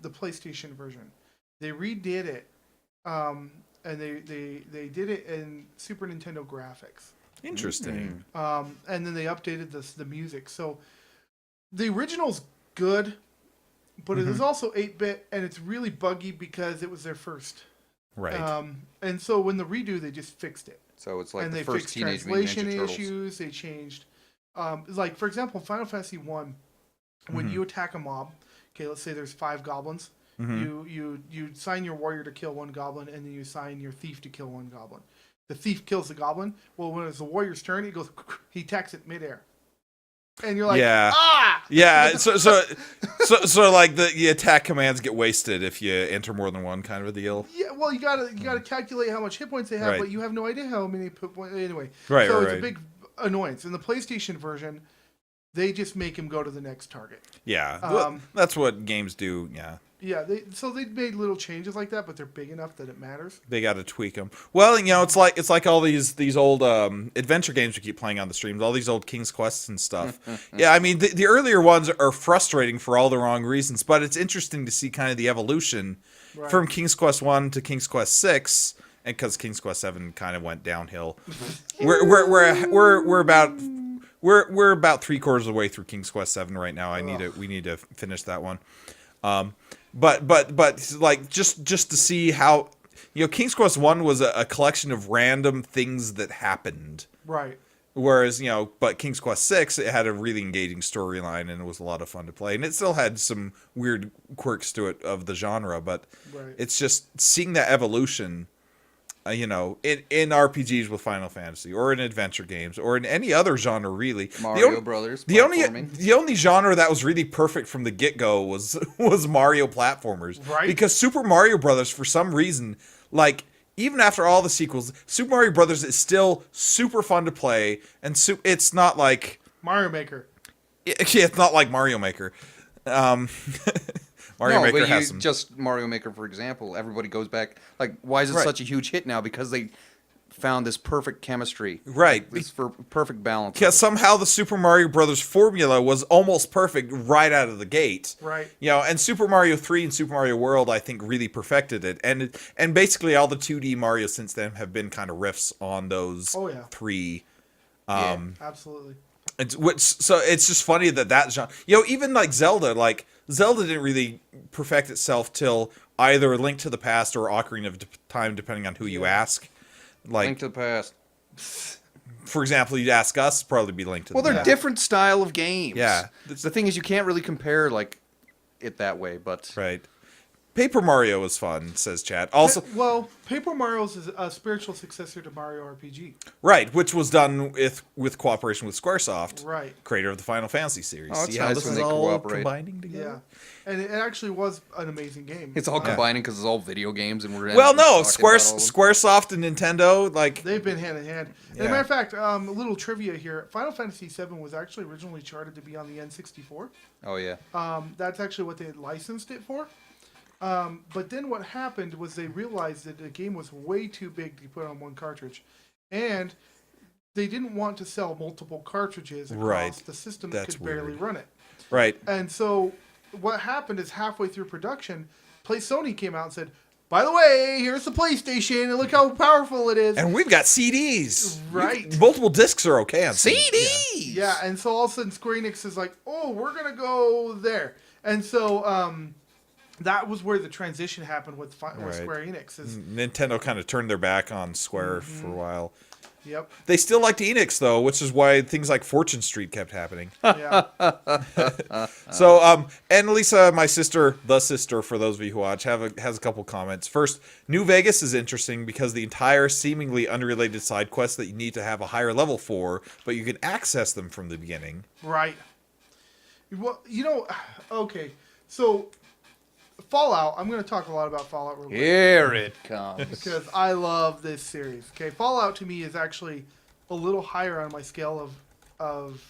the PlayStation version. They redid it, and they did it in Super Nintendo graphics. Interesting. And then they updated the music. So the original's good, but it is also 8-bit, and it's really buggy because it was their first. Right. And so when the redo, they just fixed it. So it's like And the they first fixed Teenage Mutant translation Ninja Turtles. issues. They changed, like for example, Final Fantasy 1, when you attack a mob, okay, let's say there's 5 goblins. You sign your warrior to kill 1 goblin, and then you sign your thief to kill 1 goblin. The thief kills the goblin. Well, when it's the warrior's turn, he goes, he attacks it midair. And you're like, Yeah. ah! Yeah, so like the attack commands get wasted if you enter more than one kind of a deal. Yeah, well, you gotta calculate how much hit points they have, Right. but you have no idea how many hit points. Anyway, Right, so right, it's right. a big annoyance. In the PlayStation version, they just make him go to the next target. Yeah, well, that's what games do. Yeah, Yeah, they made little changes like that, but they're big enough that it matters. they got to tweak them. Well, it's like all these old adventure games we keep playing on the streams, all these old King's Quests and stuff. Yeah, I mean the earlier ones are frustrating for all the wrong reasons, but it's interesting to see kind of the evolution from King's Quest 1 to King's Quest 6, and because King's Quest 7 kind of went downhill. We're about 3/4 of the way through King's Quest 7 right now. We need to finish that one. But like just to see how King's Quest 1 was a collection of random things that happened. Right. Whereas, but King's Quest 6, it had a really engaging storyline and it was a lot of fun to play. And it still had some weird quirks to it of the genre, but it's just seeing that evolution, in RPGs with Final Fantasy or in adventure games or in any other genre, really. Mario Brothers. The only genre that was really perfect from the get-go was Mario platformers. Right. Because Super Mario Brothers, for some reason, like, even after all the sequels, Super Mario Brothers is still super fun to play, and it's not like Mario Maker. it's not like Mario Maker. Mario Maker has some. Just Mario Maker, for example. Everybody goes back. Like, why is it such a huge hit now? Because they found this perfect chemistry. Right. This perfect balance. Because somehow the Super Mario Brothers formula was almost perfect right out of the gate. Right. And Super Mario 3 and Super Mario World, I think, really perfected it. And basically all the 2D Mario since then have been kind of riffs on those three. Absolutely. So it's just funny that genre, even like Zelda didn't really perfect itself till either Link to the Past or Ocarina of Time, depending on who you ask. Like Link to the Past. For example, you'd ask us, probably be Link to the Past. Well, they're different style of games. Yeah. The thing is, you can't really compare it that way, but right. Paper Mario was fun, says Chad. Also, Well, Paper Mario's is a spiritual successor to Mario RPG. right, which was done with cooperation with Squaresoft, Right. creator of the Final Fantasy series. Oh, it's See how nice this when is they all cooperate. combining together? Yeah. And it actually was an amazing game. It's all combining because it's all video games, and we're Well, no, talking about all of them. Squaresoft and Nintendo, like, They've been hand in hand. And Yeah. As a matter of fact, a little trivia here. Final Fantasy VII was actually originally charted to be on the N64. Oh yeah. That's actually what they had licensed it for. But then what happened was they realized that the game was way too big to put on one cartridge. And they didn't want to sell multiple cartridges across Right. the system That's that could barely weird. run it. right. And so what happened is halfway through production, Sony came out and said, by the way, here's the PlayStation, and look how powerful it is. And we've got CDs. Right. Multiple discs are okay on CDs. Yeah, and so all of a sudden Square Enix is like, oh, we're going to go there. And so that was where the transition happened with Right. Square Enix. Is, Nintendo kind of turned their back on Square for a while. Yep. They still liked Enix though, which is why things like Fortune Street kept happening. Yeah. So, and Lisa, my sister, the sister, for those of you who watch, has a couple comments. First, New Vegas is interesting because the entire seemingly unrelated side quests that you need to have a higher level for, but you can access them from the beginning. Right. Well, okay. So Fallout, I'm going to talk a lot about Fallout real quick. Here it comes. Because I love this series. Okay, Fallout to me is actually a little higher on my scale of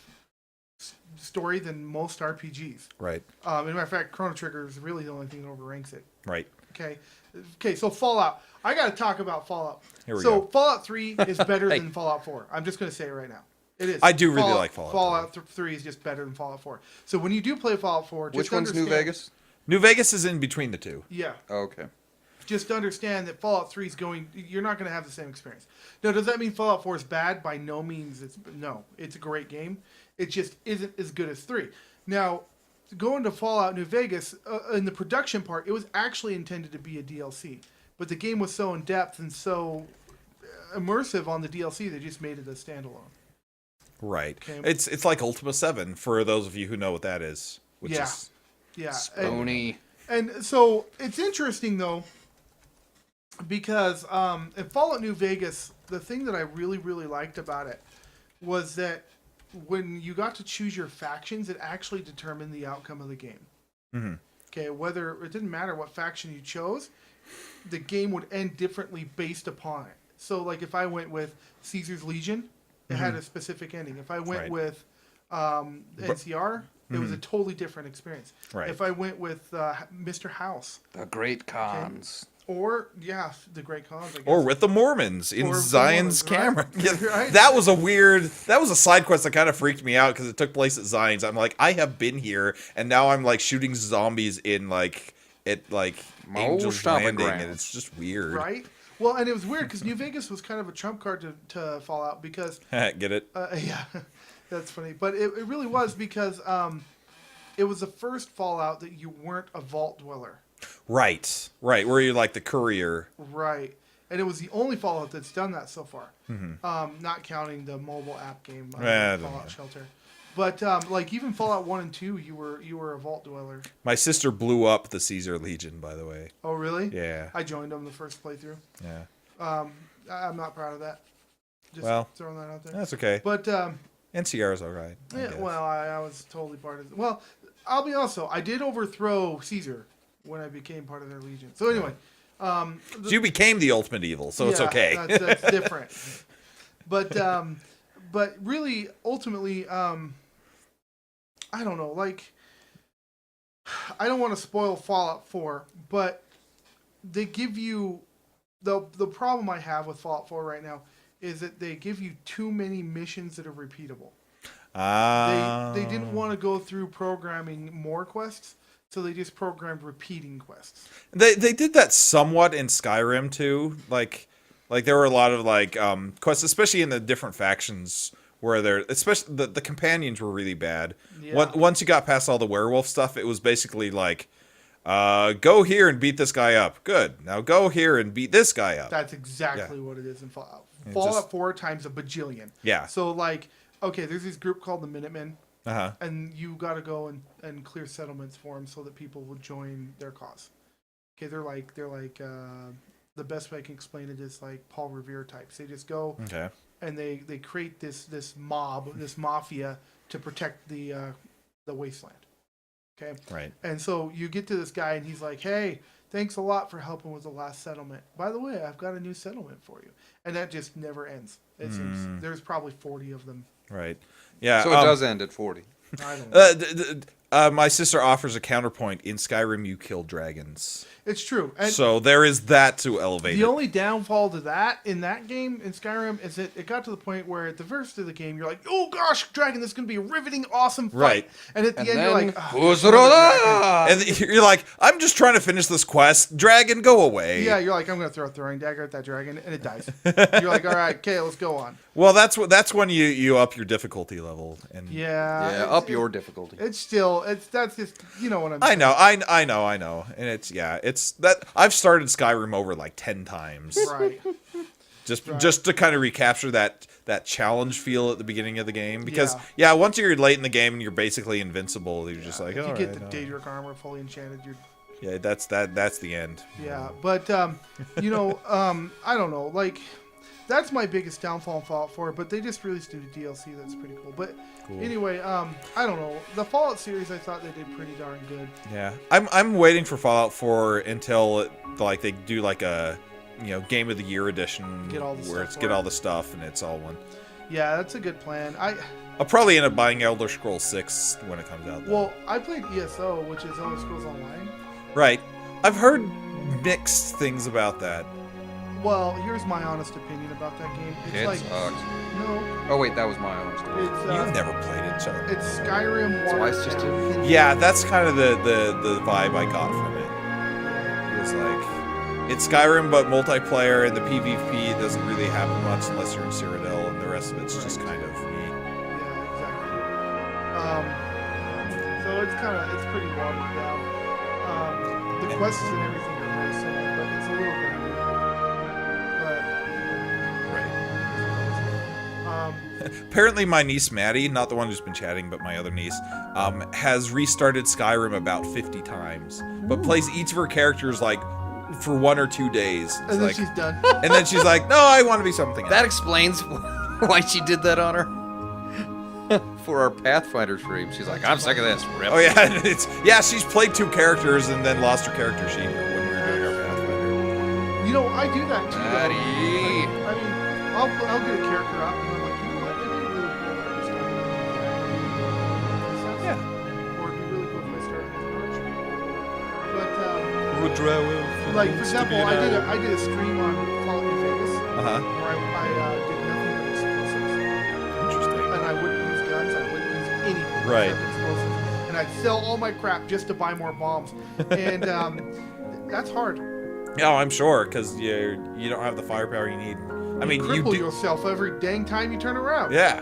story than most RPGs. Right. As a matter of fact, Chrono Trigger is really the only thing that overranks it. Right. Okay, so Fallout. I got to talk about Fallout. Here we So go. Fallout 3 is better than Fallout 4. I'm just going to say it right now. It is. I do really like Fallout 3. Fallout 3 is just better than Fallout 4. So when you do play Fallout 4, just Which one's New understand- Vegas? New Vegas is in between the two. Yeah. Oh, okay. Just understand that Fallout 3 is you're not going to have the same experience. Now, does that mean Fallout 4 is bad? By no means. It's a great game. It just isn't as good as 3. Now, going to Fallout New Vegas, in the production part, it was actually intended to be a DLC. But the game was so in-depth and so immersive on the DLC, they just made it a standalone. Right. Okay. It's like Ultima 7, for those of you who know what that is. Which Yeah. is Yeah. Spony. And so it's interesting though, because in Fallout New Vegas, the thing that I really, really liked about it was that when you got to choose your factions, it actually determined the outcome of the game. Mhm. Okay, whether it didn't matter what faction you chose, the game would end differently based upon it. So, like if I went with Caesar's Legion, it had a specific ending. If I went Right. with NCR, it was a totally different experience. Right. If I went with Mr. House, The Great Cons. or the Great Cons, I guess. Or with the Mormons in Or with the Zion's Mormons, camera. right? Yeah, Right. that was a side quest that kind of freaked me out because it took place at Zion's. I'm like, I have been here, and now I'm like shooting zombies in Angel's stomping Landing, grounds. and it's just weird. Right? Well, and it was weird because New Vegas was kind of a trump card to Fallout because, Get it? yeah, that's funny. But it really was because it was the first Fallout that you weren't a vault dweller. Right. Where you're like the courier. Right. And it was the only Fallout that's done that so far. Not counting the mobile app game, Fallout Shelter. But like even Fallout 1 and 2, you were a vault dweller. My sister blew up the Caesar Legion, by the way. Oh, really? Yeah. I joined them the first playthrough. Yeah. I'm not proud of that. Just Well, throwing that out there. That's okay. But NCR's all right. I yeah, guess. well, I was totally part of it. Well, I'll be honest though, I did overthrow Caesar when I became part of their legion. So anyway, So you became the ultimate evil, so it's yeah, okay. That's different. But really, ultimately, I don't know. Like, I don't want to spoil Fallout 4, but they give you the problem I have with Fallout 4 right now is that they give you too many missions that are repeatable. They didn't want to go through programming more quests, so they just programmed repeating quests. They did that somewhat in Skyrim too. Like there were a lot of quests, especially in the different factions where especially the companions were really bad. Yeah. Once you got past all the werewolf stuff, it was basically like, go here and beat this guy up. Good. Now go here and beat this guy up. That's exactly what it is in Fallout. It's Fallout just- 4 times a bajillion. Yeah. So like, okay, there's this group called the Minutemen, Uh-huh. and you got to go and clear settlements for them so that people will join their cause. Okay, they're like the best way I can explain it is like Paul Revere types. They just go and they create this mob, this mafia to protect the wasteland. Okay. Right. And so you get to this guy and he's like, "Hey, thanks a lot for helping with the last settlement. By the way, I've got a new settlement for you." And that just never ends. It seems there's probably 40 of them. Right. Yeah. So it does end at 40. I don't know. My sister offers a counterpoint. In Skyrim, you kill dragons. It's true. And So there is that to elevate the it. only downfall to that in that game, in Skyrim, is that it got to the point where at the first of the game, you're like, "Oh gosh, dragon, this is going to be a riveting, awesome fight." Right. And at the end, you're then, like, "Oh, And you're like, I'm just trying to finish this quest. Dragon, go away. yeah, you're like, I'm going to throw a throwing dagger at that dragon, and it dies. You're like, all right, okay, let's go on. Well, that's when you up your difficulty level. And Yeah. Up your difficulty. It's that's just, you know what I'm I saying. know, I know, and it's that I've started Skyrim over like 10 times, Right. just to kind of recapture that challenge feel at the beginning of the game, because Yeah. once you're late in the game and you're basically invincible, you're just like, If you all get right, the no. Daedric armor fully enchanted, you're Yeah, that's the end. yeah. But I don't know, like that's my biggest downfall in Fallout 4, but they just released a new DLC that's pretty cool. But anyway, I don't know. The Fallout series, I thought they did pretty darn good. Yeah, I'm waiting for Fallout 4 until like they do like a Game of the Year edition Get all the where stuff it's for get it. all the stuff and it's all one. Yeah, that's a good plan. I'll probably end up buying Elder Scrolls 6 when it comes out, though. Well, I played ESO, which is Elder Scrolls Online. Right. I've heard mixed things about that. Well, here's my honest opinion about that game. It's It like sucks. no, Oh wait, that was my own story. it's You've never played it, so. it's Skyrim. So Watered it's just Down. Yeah, that's kind of the vibe I got from it. It was like, it's Skyrim, but multiplayer, and the PvP doesn't really happen much unless you're in Cyrodiil, and the rest of it's just kind of me. Yeah, exactly. So it's pretty watered down. The quests and everything are very similar, but it's a little bit. Apparently, my niece Maddie, not the one who's been chatting, but my other niece, has restarted Skyrim about 50 times, but plays each of her characters like for 1 or 2 days. It's And then like, she's done. and then she's like, "No, I want to be something else." That explains why she did that on her. For our Pathfinder stream, she's like, "I'm sick of this." Rip. Oh yeah, she's played 2 characters and then lost her character sheet when we were doing our Pathfinder. You know, I do that too. though. Maddie. I mean, I'll get a character up and I'm like, you know what? It'd be really cool if I started with a Yeah. Or it'd be really cool if I started with an archer. But like for example, I did a stream on Fallout New Vegas Uh-huh. where I did nothing but explosives, Interesting. and I wouldn't use guns. I wouldn't use anything Right. except explosives, and I'd sell all my crap just to buy more bombs, and that's hard. Yeah, I'm sure, because you don't have the firepower you need. I mean, you Cripple do. yourself every dang time you turn around. Yeah.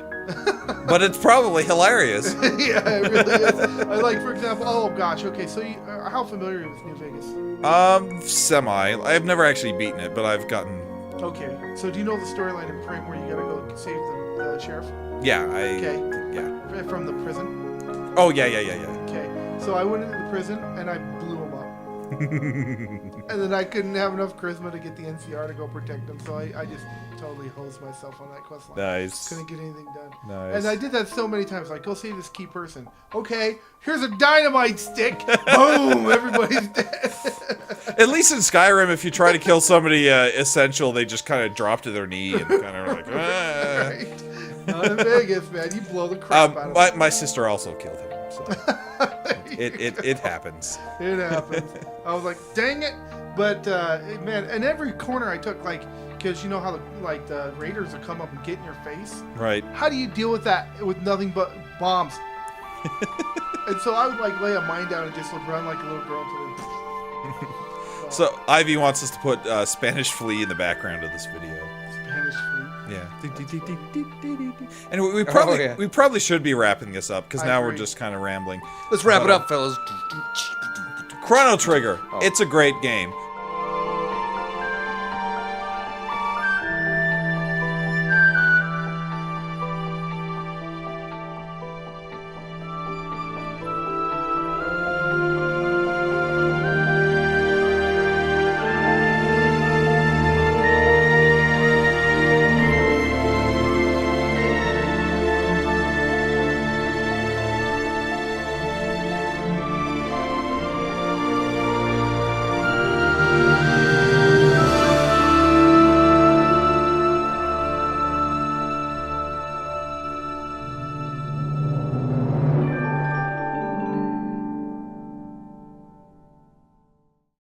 But it's probably hilarious. Yeah, it really is. Like, for example, oh gosh, okay, so how familiar are you with New Vegas? Semi. I've never actually beaten it, but I've gotten. Okay, so do you know the storyline in Print where you gotta go save the sheriff? Yeah, Okay. Yeah. From the prison? Oh, yeah. Okay, so I went into the prison and I blew him up. And then I couldn't have enough charisma to get the NCR to go protect him, so I just totally hosed myself on that quest line. Nice. Couldn't get anything done. Nice. And I did that so many times. Like, go save this key person. Okay, here's a dynamite stick. Boom, everybody's dead. At least in Skyrim, if you try to kill somebody essential, they just kind of drop to their knee and kind of like, ah. Right. Not in Vegas, man. You blow the crap out of him. My sister also killed him, so it happens. It happens. I was like, dang it. But, man, and every corner I took, like, because you know how the raiders will come up and get in your face? Right. How do you deal with that with nothing but bombs? And so I would, like, lay a mine down and just would run like a little girl until So Ivy wants us to put Spanish Flea in the background of this video. Spanish fleet. Yeah. And we probably should be wrapping this up because I now we're agree. just kind of rambling. Let's wrap it up, fellas. Chrono Trigger. Oh. It's a great game.